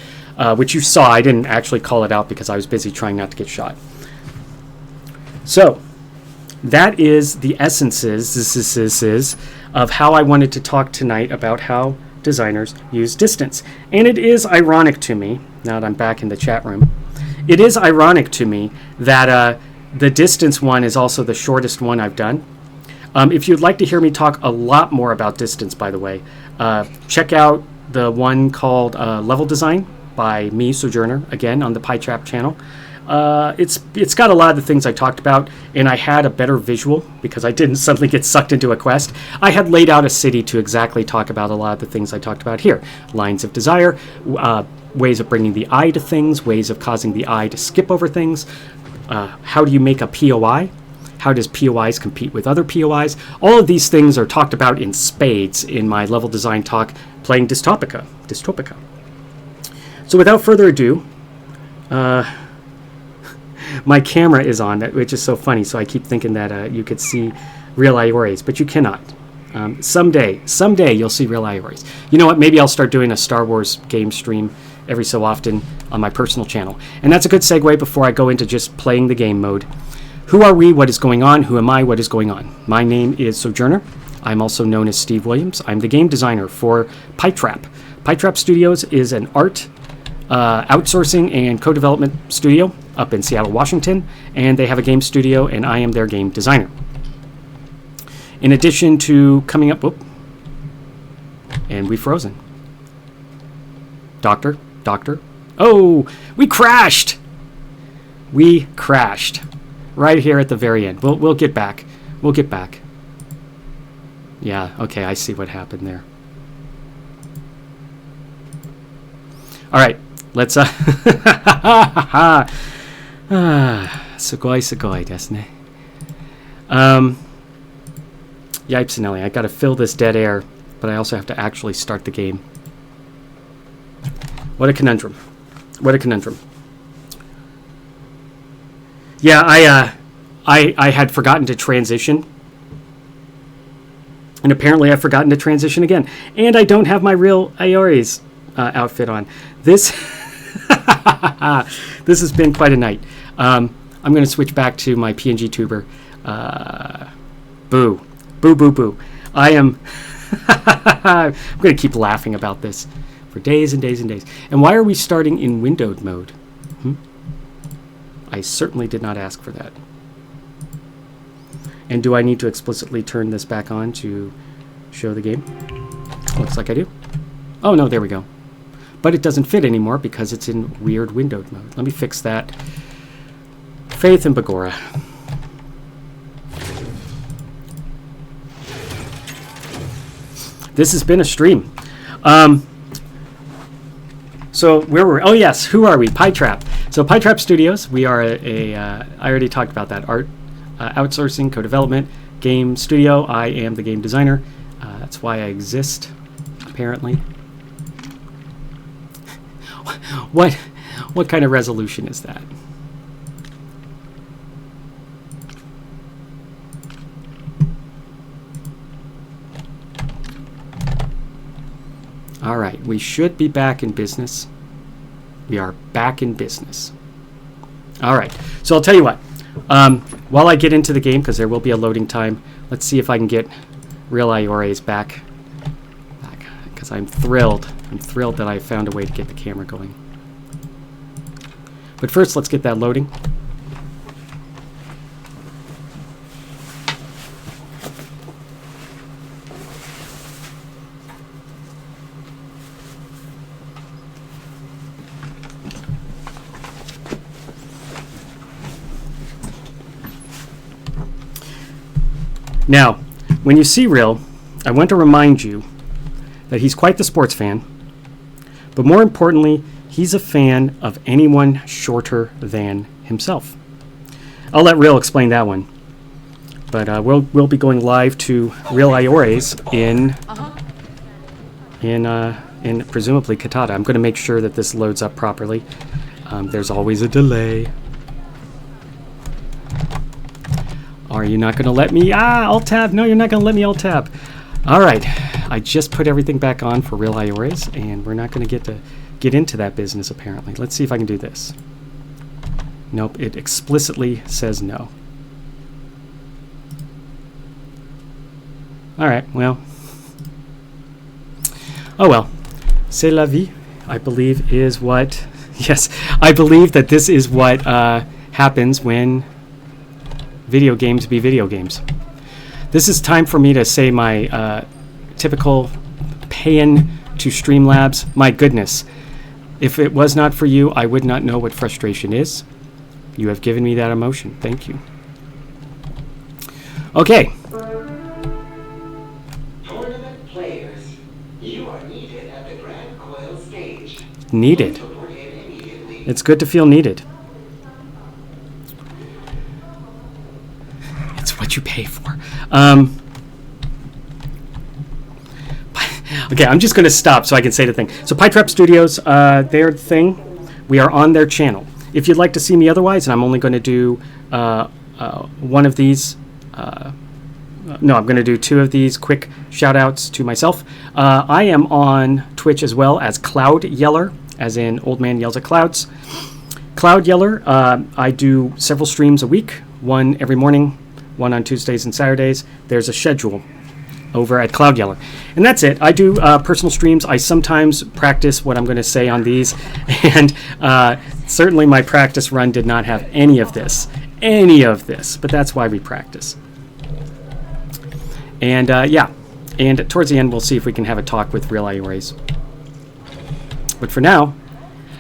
[SPEAKER 1] which you saw. I didn't actually call it out because I was busy trying not to get shot. So that is the essences of how I wanted to talk tonight about how designers use distance. And it is ironic to me, now that I'm back in the chat room, it is ironic to me that the distance one is also the shortest one I've done. If you'd like to hear me talk a lot more about distance, by the way, check out the one called Level Design by me, Sojourner, again on the PyTrap channel. It's got a lot of the things I talked about, and I had a better visual because I didn't suddenly get sucked into a quest. I had laid out a city to exactly talk about a lot of the things I talked about here. Lines of desire, ways of bringing the eye to things, ways of causing the eye to skip over things. How do you make a POI? How does POIs compete with other POIs? All of these things are talked about in spades in my level design talk playing Dystopica. So without further ado, my camera is on, which is so funny, so I keep thinking that you could see real Iores, but you cannot. Someday you'll see real Iores. You know what, maybe I'll start doing a Star Wars game stream every so often on my personal channel. And that's a good segue before I go into just playing the game mode. Who are we? What is going on? Who am I? What is going on? My name is Sojourner. I'm also known as Steve Williams. I'm the game designer for PyTrap. PyTrap Studios is an art outsourcing and co-development studio up in Seattle, Washington, and they have a game studio, and I am their game designer. In addition to coming up, and we've frozen. Doctor, oh, we crashed right here at the very end. We'll get back. Yeah, okay, I see what happened there. All right, let's sugoi desu ne. Yipes and Ellie, I gotta fill this dead air, but I also have to actually start the game. What a conundrum. Yeah, I had forgotten to transition. And apparently I've forgotten to transition again. And I don't have my real Iores outfit on. This this has been quite a night. I'm going to switch back to my PNG tuber. Boo. I am... I'm going to keep laughing about this for days and days and days. And why are we starting in windowed mode? I certainly did not ask for that. And do I need to explicitly turn this back on to show the game? Looks like I do. Oh no, there we go. But it doesn't fit anymore because it's in weird windowed mode. Let me fix that. Faith and Bagora. This has been a stream. So where were we? Oh yes, who are we? PyTrap. So PyTrap Studios, we are I already talked about that, art outsourcing, co-development, game studio. I am the game designer. That's why I exist, apparently. What kind of resolution is that? All right, we should be back in business. We are back in business. All right, so I'll tell you what. While I get into the game, because there will be a loading time, let's see if I can get real Iores back. Because I'm thrilled. That I found a way to get the camera going. But first, let's get that loading. Now, when you see Rill, I want to remind you that he's quite the sports fan, but more importantly, he's a fan of anyone shorter than himself. I'll let Rill explain that one, but we'll be going live to Real Iores in presumably Katata. I'm going to make sure that this loads up properly. There's always a delay. Are you not going to let me? Alt-tab. No, you're not going to let me alt-tab. All right. I just put everything back on for Real Iores, and we're not going to get into that business, apparently. Let's see if I can do this. Nope, it explicitly says no. All right, well. Oh, well. C'est la vie, I believe, is what... Yes, I believe that this is what happens when video games be video games. This is time for me to say my typical paean to Streamlabs. My goodness. If it was not for you, I would not know what frustration is. You have given me that emotion. Thank you. Okay.
[SPEAKER 12] Tournament players, you are needed at the Grand Coil stage.
[SPEAKER 1] Needed. It's good to feel needed. It's what you pay for. Okay, I'm just going to stop so I can say the thing. So Pytrap Studios, their thing, we are on their channel. If you'd like to see me otherwise, and I'm only going to do one of these, no, I'm going to do 2 of these quick shout-outs to myself. I am on Twitch as well as Cloud Yeller, as in Old Man Yells at Clouds. Cloud Yeller, I do several streams a week, one every morning, one on Tuesdays and Saturdays. There's a schedule over at Cloud Yeller. And that's it. I do personal streams. I sometimes practice what I'm going to say on these. And certainly my practice run did not have any of this. But that's why we practice. And yeah. And towards the end, we'll see if we can have a talk with Real IORAs. But for now,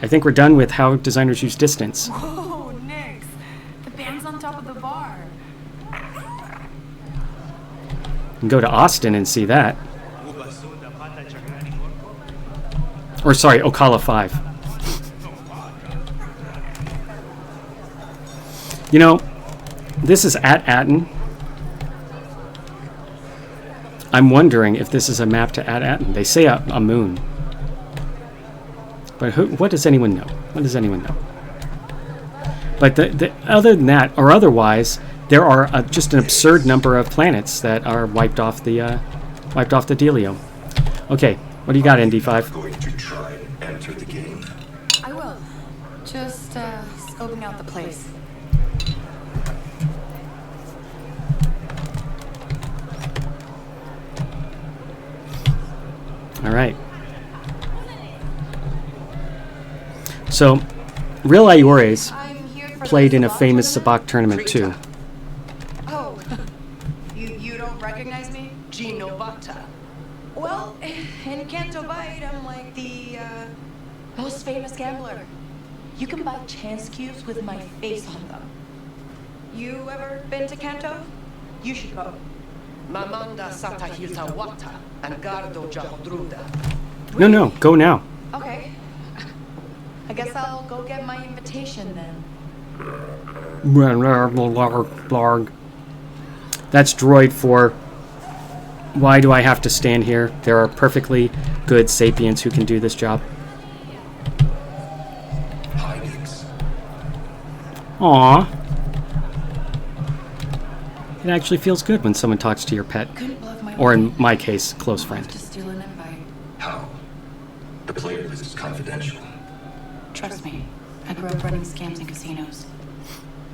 [SPEAKER 1] I think we're done with how designers use distance.
[SPEAKER 6] Whoa, Nix. The band's on top of the bar.
[SPEAKER 1] You can go to Austin and see that. Or sorry, Ocala 5. You know, this is at Atten. I'm wondering if this is a map to at Atten. They say a moon. But what does anyone know? What does anyone know? But other than that, or otherwise, there are just an absurd number of planets that are wiped off the dealio. Okay, what do you got, ND5?
[SPEAKER 5] Going to try and enter the game.
[SPEAKER 6] I will. Just scoping out the place.
[SPEAKER 1] All right. So, Real IORAs played in a famous Sabacc tournament too.
[SPEAKER 13] Oh, you don't recognize me? Gino Bata. Well, in Canto Bight, I'm like the most famous gambler. You can buy chance cubes with my face on them. You ever been to Canto? You should go. Mamanda Satahilta Wata and Gardo Jahodruda.
[SPEAKER 1] No, go now.
[SPEAKER 6] Okay. I guess I'll go get my invitation then.
[SPEAKER 1] That's droid for why do I have to stand here? There are perfectly good sapients who can do this job. Aww. It actually feels good when someone talks to your pet. Or in my case, close friend.
[SPEAKER 6] To steal an invite.
[SPEAKER 5] How? The player list is confidential.
[SPEAKER 6] Trust me, I grew up running scams in casinos.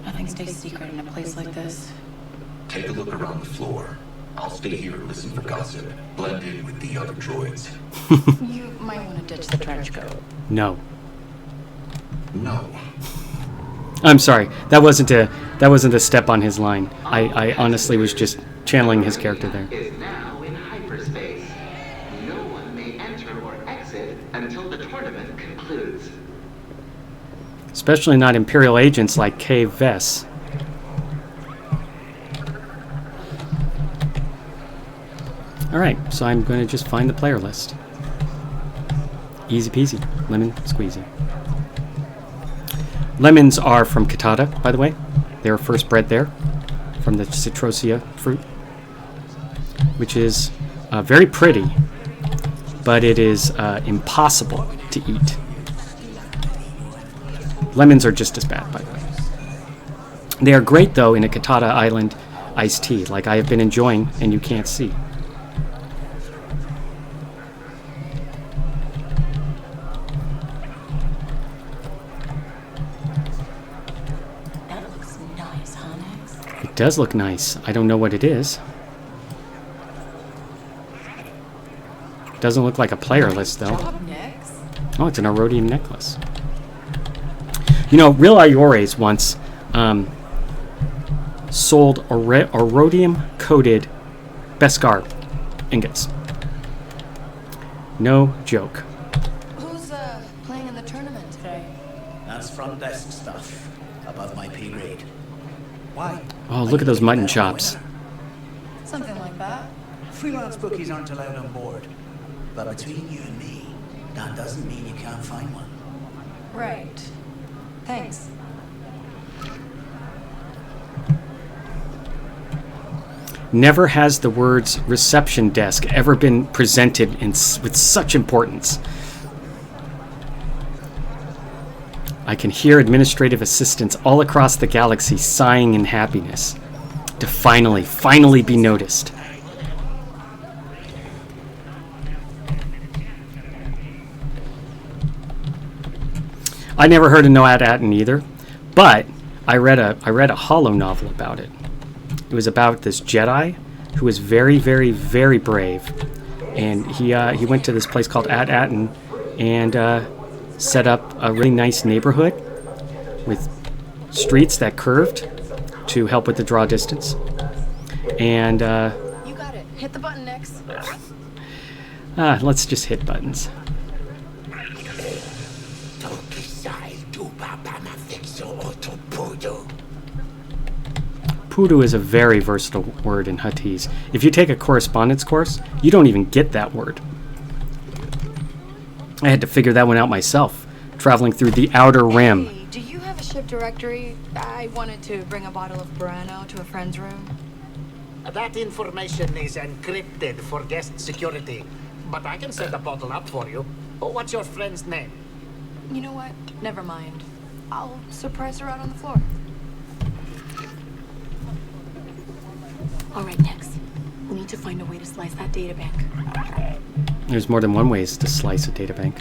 [SPEAKER 6] Nothing stays secret in a place like this.
[SPEAKER 5] Take a look around the floor. I'll stay here and listen for gossip. Blend in with the other droids.
[SPEAKER 6] You might want to ditch the trench coat.
[SPEAKER 1] No.
[SPEAKER 5] No.
[SPEAKER 1] I'm sorry. That wasn't a step on his line. I honestly was just channeling his character there.
[SPEAKER 12] Is now in hyperspace. No one may enter or exit until the tournament concludes.
[SPEAKER 1] Especially not Imperial agents like Kay Vess. Alright, so I'm going to just find the player list. Easy peasy. Lemon squeezy. Lemons are from Kitata, by the way. They were first bred there, from the Citrosia fruit, which is very pretty, but it is impossible to eat. Lemons are just as bad, by the way. They are great, though, in a Kitata Island iced tea, like I have been enjoying, and you can't see.
[SPEAKER 7] That looks nice, Onyx.
[SPEAKER 1] It does look nice. I don't know what it is. It doesn't look like a player list, though. Oh, it's an Erodium necklace. You know, Real IORAs once sold Erodium-coated Beskar ingots. No joke.
[SPEAKER 6] Who's playing in the tournament today?
[SPEAKER 14] That's front desk stuff. Above my pay grade. Why?
[SPEAKER 1] Oh, look at those mutton chops.
[SPEAKER 6] Something like that.
[SPEAKER 14] Freelance bookies aren't allowed on board. But between you and me, that doesn't mean you can't find one.
[SPEAKER 6] Right. Thanks.
[SPEAKER 1] Never has the words reception desk ever been presented with such importance. I can hear administrative assistants all across the galaxy sighing in happiness to finally be noticed. I never heard of No AT-ATN either, but I read a holo novel about it. It was about this Jedi who was very, very, very brave, and he went to this place called AT-ATN and set up a really nice neighborhood with streets that curved to help with the draw distance. And
[SPEAKER 6] You got it. Hit the button next.
[SPEAKER 1] let's just hit buttons. Poodoo is a very versatile word in Huttese. If you take a correspondence course, you don't even get that word. I had to figure that one out myself, traveling through the Outer Rim.
[SPEAKER 6] Hey, do you have a ship directory? I wanted to bring a bottle of Burano to a friend's room.
[SPEAKER 11] That information is encrypted for guest security, but I can set the bottle up for you. Oh, what's your friend's name?
[SPEAKER 6] You know what? Never mind. I'll surprise her out on the floor. All right, next. We need to find a way to slice that databank.
[SPEAKER 1] There's more than one ways to slice a databank.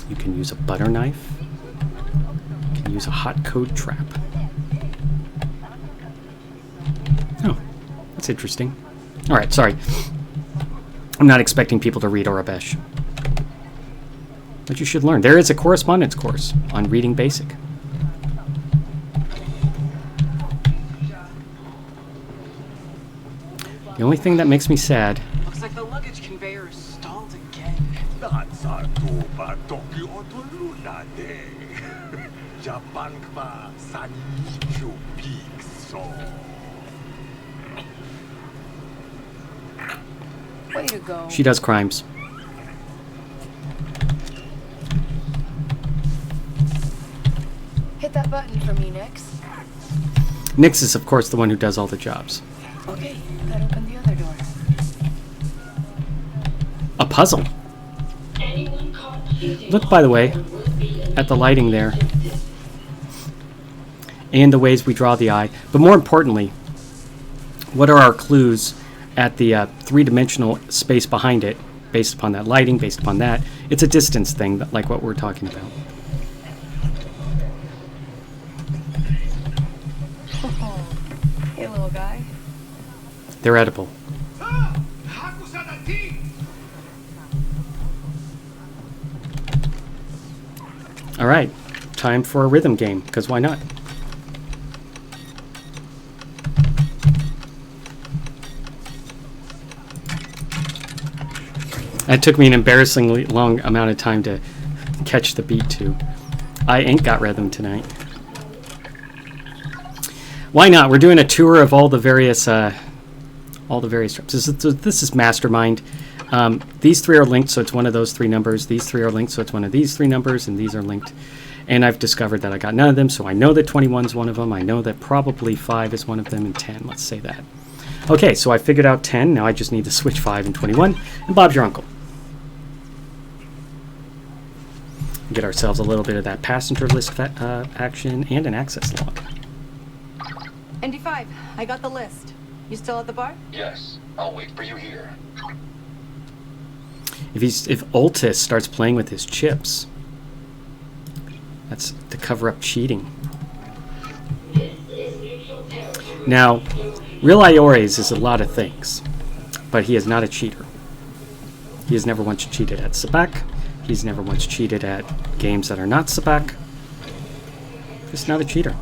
[SPEAKER 1] You can use a butter knife. You can use a hot code trap. Oh, that's interesting. All right, sorry. I'm not expecting people to read Orabesh. But you should learn. There is a correspondence course on reading basic. The only thing that makes me sad.
[SPEAKER 15] Looks like the luggage conveyor is stalled again.
[SPEAKER 6] Way to go.
[SPEAKER 1] She does crimes.
[SPEAKER 6] Hit that button for me, Nix.
[SPEAKER 1] Nix is, of course, the one who does all the jobs.
[SPEAKER 6] Okay, that opened the other door.
[SPEAKER 1] A puzzle. Look, by the way, at the lighting there. And the ways we draw the eye. But more importantly, what are our clues at the three-dimensional space behind it, based upon that lighting, based upon that? It's a distance thing, like what we're talking about.
[SPEAKER 6] Hey, little guy.
[SPEAKER 1] They're edible. All right, time for a rhythm game, because why not? It took me an embarrassingly long amount of time to catch the beat to. I ain't got rhythm tonight. Why not? We're doing a tour of all the various strips. This is Mastermind. These three are linked, so it's one of those three numbers. These three are linked, so it's one of these three numbers, and these are linked. And I've discovered that I got none of them, so I know that 21 is one of them. I know that probably 5 is one of them, and 10. Let's say that. Okay, so I figured out 10. Now I just need to switch 5 and 21. And Bob's your uncle. Get ourselves a little bit of that passenger list action and an access log.
[SPEAKER 6] ND5, I got the list. You still at the bar?
[SPEAKER 5] Yes, I'll wait for you here.
[SPEAKER 1] If Ultis starts playing with his chips, that's to cover up cheating. Now, Real Iores is a lot of things, but he is not a cheater. He has never once cheated at Sabak. He's never once cheated at games that are not Sabak. Just not a cheater.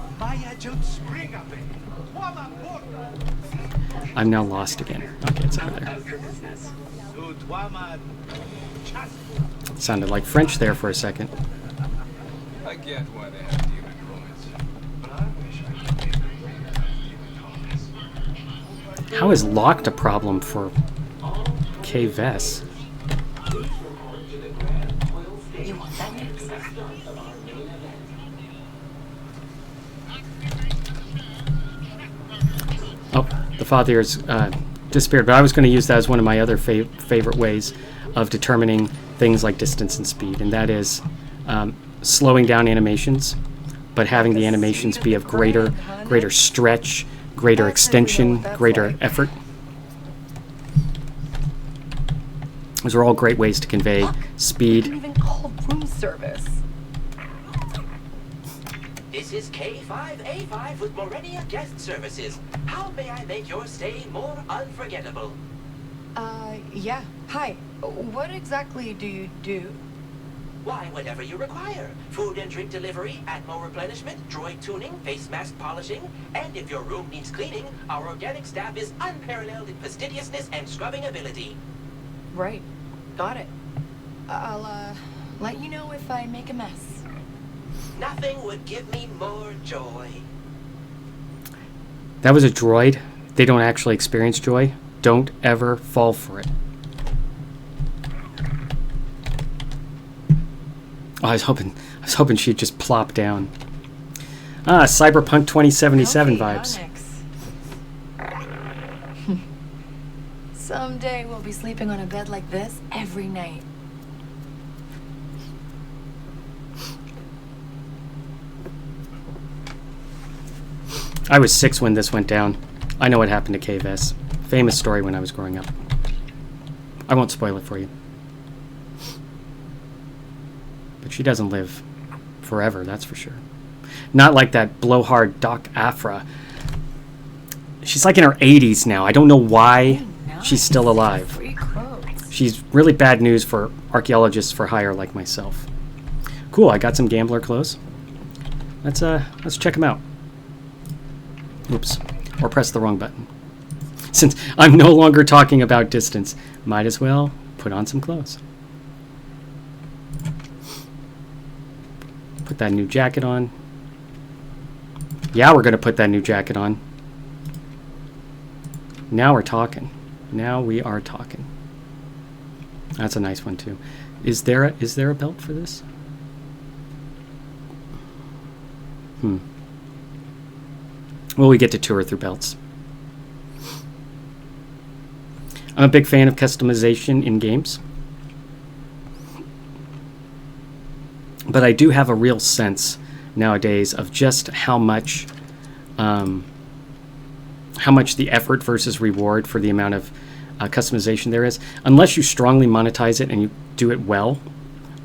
[SPEAKER 1] I'm now lost again. Okay, it's over there. It sounded like French there for a second.
[SPEAKER 4] I get why they have demon droids, but I wish I could make them.
[SPEAKER 1] How is locked a problem for Kay Vess?
[SPEAKER 7] You want that next?
[SPEAKER 1] Oh, the father's disappeared, but I was going to use that as one of my other favorite ways of determining things like distance and speed, and that is slowing down animations, but having the animations be of greater stretch, greater extension, greater effort. Those are all great ways to convey speed.
[SPEAKER 13] Even called room service.
[SPEAKER 16] This is K5A5 with Morenia Guest Services. How may I make your stay more unforgettable?
[SPEAKER 6] Yeah. Hi. What exactly do you do?
[SPEAKER 16] Why, whatever you require. Food and drink delivery, Atmo replenishment, droid tuning, face mask polishing, and if your room needs cleaning, our organic staff is unparalleled in fastidiousness and scrubbing ability.
[SPEAKER 6] Right. Got it. I'll, let you know if I make a mess.
[SPEAKER 16] Nothing would give me more joy.
[SPEAKER 1] That was a droid. They don't actually experience joy. Don't ever fall for it. Oh, I was hoping she'd just plop down. Ah, Cyberpunk 2077
[SPEAKER 6] Okay,
[SPEAKER 1] vibes.
[SPEAKER 6] Onyx. Someday we'll be sleeping on a bed like this every night.
[SPEAKER 1] I was 6 when this went down. I know what happened to Kay Vess. Famous story when I was growing up. I won't spoil it for you. But she doesn't live forever, that's for sure. Not like that blowhard Doc Afra. She's like in her 80s now. I don't know why she's still alive. She's really bad news for archaeologists for hire like myself. Cool, I got some gambler clothes. Let's check them out. Oops, or press the wrong button. Since I'm no longer talking about distance, might as well put on some clothes. Put that new jacket on. Yeah, we're gonna put that new jacket on. Now we're talking. Now we are talking. That's a nice one too. Is there a belt for this? Well, we get to tour through belts. I'm a big fan of customization in games. But I do have a real sense nowadays of just how much the effort versus reward for the amount of customization there is. Unless you strongly monetize it and you do it well,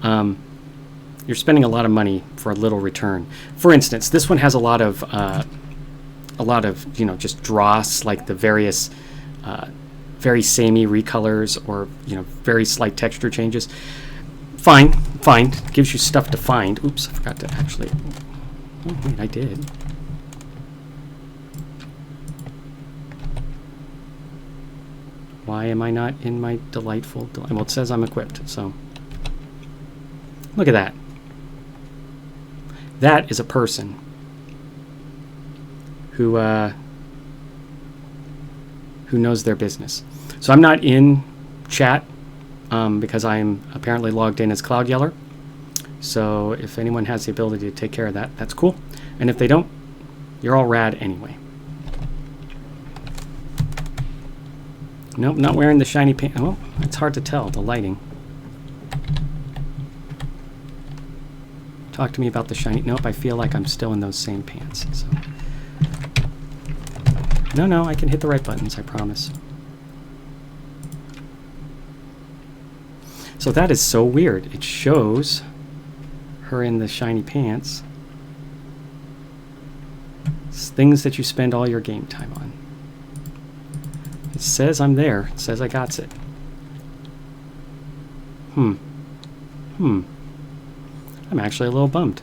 [SPEAKER 1] you're spending a lot of money for a little return. For instance, this one has a lot of just dross, like the various very samey recolors or very slight texture changes. Fine. Gives you stuff to find. Oops, I forgot to actually. Oh wait, I did. Why am I not in my delightful? Well, it says I'm equipped, so look at that. That is a person who knows their business. So I'm not in chat because I'm apparently logged in as Cloud Yeller. So if anyone has the ability to take care of that, that's cool. And if they don't, you're all rad anyway. Nope, not wearing the shiny pants. Oh, it's hard to tell, the lighting. Talk to me about the shiny. Nope, I feel like I'm still in those same pants. So. No, I can hit the right buttons, I promise. So that is so weird. It shows her in the shiny pants. It's things that you spend all your game time on. It says I'm there. It says I got it. I'm actually a little bummed.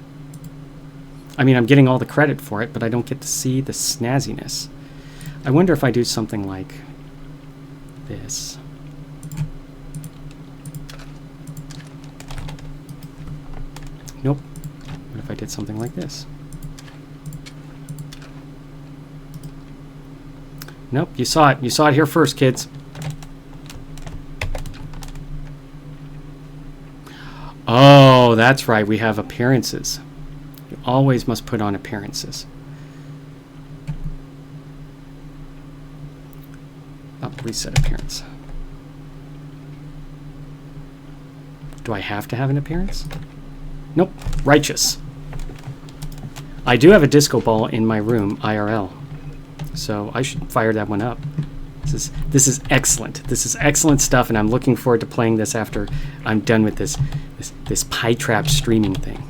[SPEAKER 1] I mean, I'm getting all the credit for it, but I don't get to see the snazziness. I wonder if I do something like this. Nope. What if I did something like this? Nope, you saw it. You saw it here first, kids. Oh, that's right. We have appearances. You always must put on appearances. Oh, reset appearance. Do I have to have an appearance? Nope. Righteous. I do have a disco ball in my room, IRL. So I should fire that one up. This is excellent. This is excellent stuff, and I'm looking forward to playing this after I'm done with this Pie Trap streaming thing.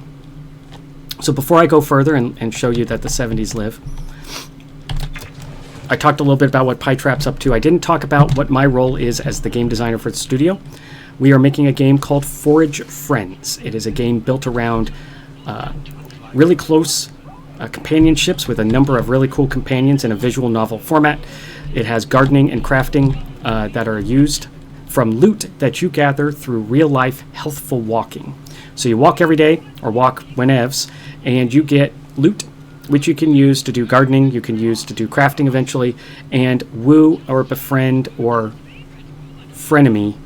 [SPEAKER 1] So before I go further and show you that the 70s live, I talked a little bit about what Pie Trap's up to. I didn't talk about what my role is as the game designer for the studio. We are making a game called Forge Friends. It is a game built around really close companionships with a number of really cool companions in a visual novel format. It has gardening and crafting that are used from loot that you gather through real-life healthful walking. So you walk every day, or walk whenevs, and you get loot, which you can use to do gardening, you can use to do crafting eventually, and woo or befriend or frenemy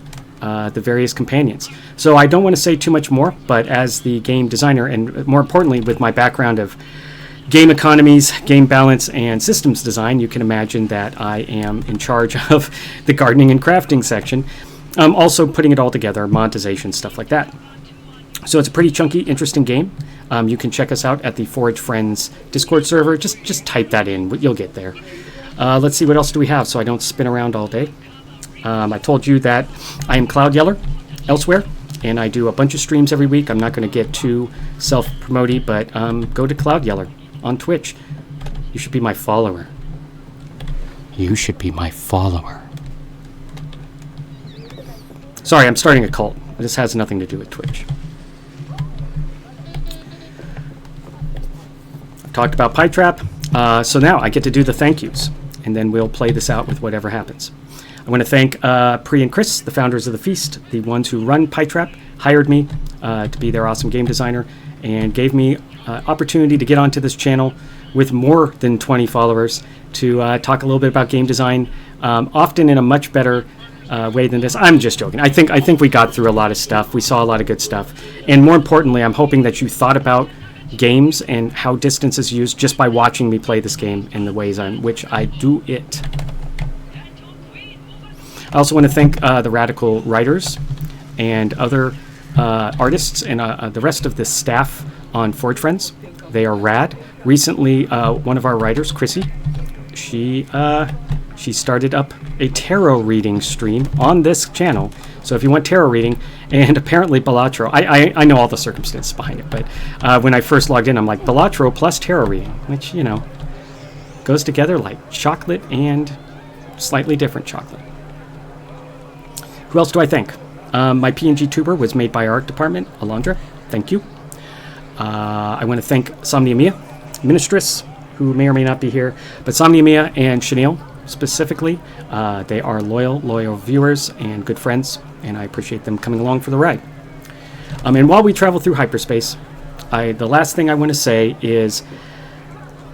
[SPEAKER 1] the various companions. So I don't want to say too much more, but as the game designer, and more importantly with my background of game economies, game balance, and systems design, you can imagine that I am in charge of the gardening and crafting section. Also putting it all together, monetization, stuff like that. So it's a pretty chunky, interesting game. You can check us out at the Forge Friends Discord server. Just type that in. You'll get there. Let's see, what else do we have so I don't spin around all day. I told you that I am Cloud Yeller elsewhere, and I do a bunch of streams every week. I'm not going to get too self-promoty, but go to Cloud Yeller on Twitch. You should be my follower. You should be my follower. Sorry, I'm starting a cult. This has nothing to do with Twitch. I've talked about Pie Trap, so now I get to do the thank yous, and then we'll play this out with whatever happens. I want to thank Pri and Chris, the founders of The Feast, the ones who run Pie Trap, hired me to be their awesome game designer, and gave me opportunity to get onto this channel with more than 20 followers to talk a little bit about game design, often in a much better way than this. I'm just joking. I think we got through a lot of stuff. We saw a lot of good stuff. And more importantly, I'm hoping that you thought about games and how distance is used just by watching me play this game and the ways in which I do it. I also want to thank the Radical writers and other artists and the rest of the staff on Forge Friends. They are rad. Recently, one of our writers, Chrissy, she started up a tarot reading stream on this channel. So if you want tarot reading, and apparently Balatro, I know all the circumstances behind it, but when I first logged in, I'm like, Balatro plus tarot reading, which, you know, goes together like chocolate and slightly different chocolate. Who else do I thank? My PNG tuber was made by our art department, Alondra. Thank you. I want to thank Somnia Mia, Ministress, who may or may not be here, but Somnia Mia and Chanel specifically, they are loyal viewers and good friends, and I appreciate them coming along for the ride. And while we travel through hyperspace, the last thing I want to say is,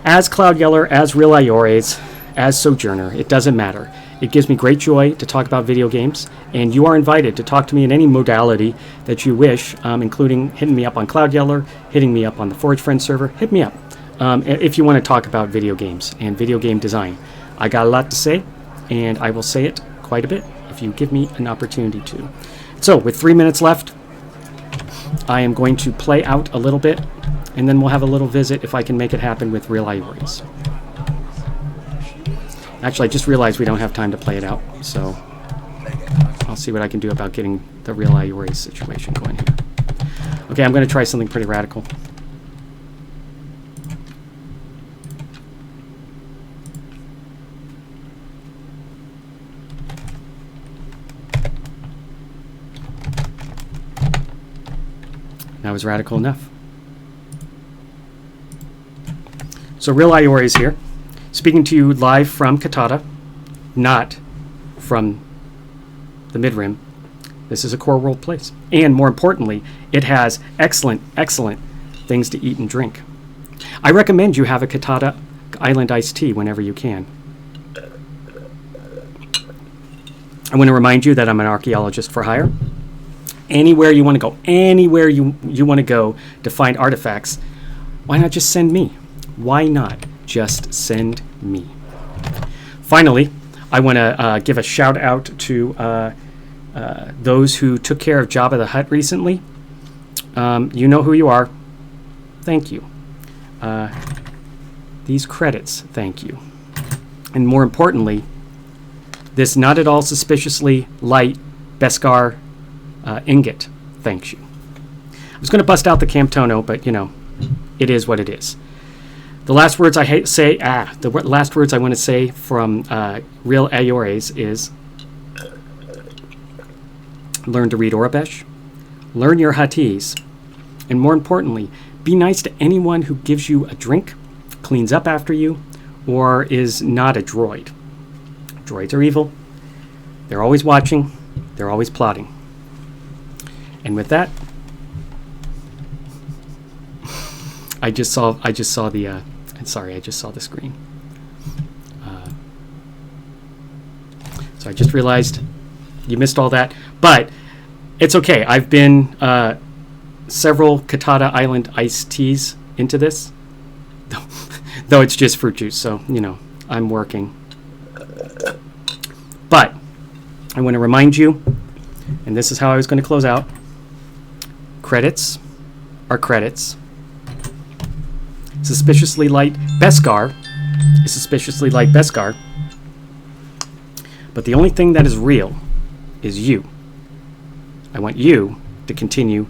[SPEAKER 1] as Cloud Yeller, as Real Iores, as Sojourner, it doesn't matter. It gives me great joy to talk about video games, and you are invited to talk to me in any modality that you wish, including hitting me up on Cloud Yeller, hitting me up on the Forge Friends server. Hit me up if you want to talk about video games and video game design. I got a lot to say, and I will say it quite a bit if you give me an opportunity to. So, with 3 minutes left, I am going to play out a little bit, and then we'll have a little visit, if I can make it happen, with Real Iores. Actually, I just realized we don't have time to play it out, so I'll see what I can do about getting the Real Iores situation going here. Okay, I'm going to try something pretty radical. That was radical enough. So Real Iores here. Speaking speaking to you live from Katata, not from the Midrim. This is a Core World place. And more importantly, it has excellent, excellent things to eat and drink. I recommend you have a Katata Island iced tea whenever you can. I want to remind you that I'm an archaeologist for hire. Anywhere you want to go, anywhere you want to go to find artifacts, why not just send me? Why not just send me? Finally, I want to give a shout out to those who took care of Jabba the Hutt recently. You know who you are. Thank you. These credits, thank you. And more importantly, this not at all suspiciously light Beskar ingot, thanks you. I was going to bust out the Camptono, but you know, it is what it is. The last words the last words I want to say from Real Ayores is: learn to read Aurebesh, learn your Huttese, and more importantly, be nice to anyone who gives you a drink, cleans up after you, or is not a droid. Droids are evil. They're always watching. They're always plotting. And with that, I just saw the screen. So I just realized you missed all that, but it's okay. I've been several Katata Island iced teas into this, though it's just fruit juice, so you know I'm working. But I want to remind you, and this is how I was going to close out. Credits are credits. Suspiciously light Beskar is suspiciously light Beskar. But the only thing that is real is you. I want you to continue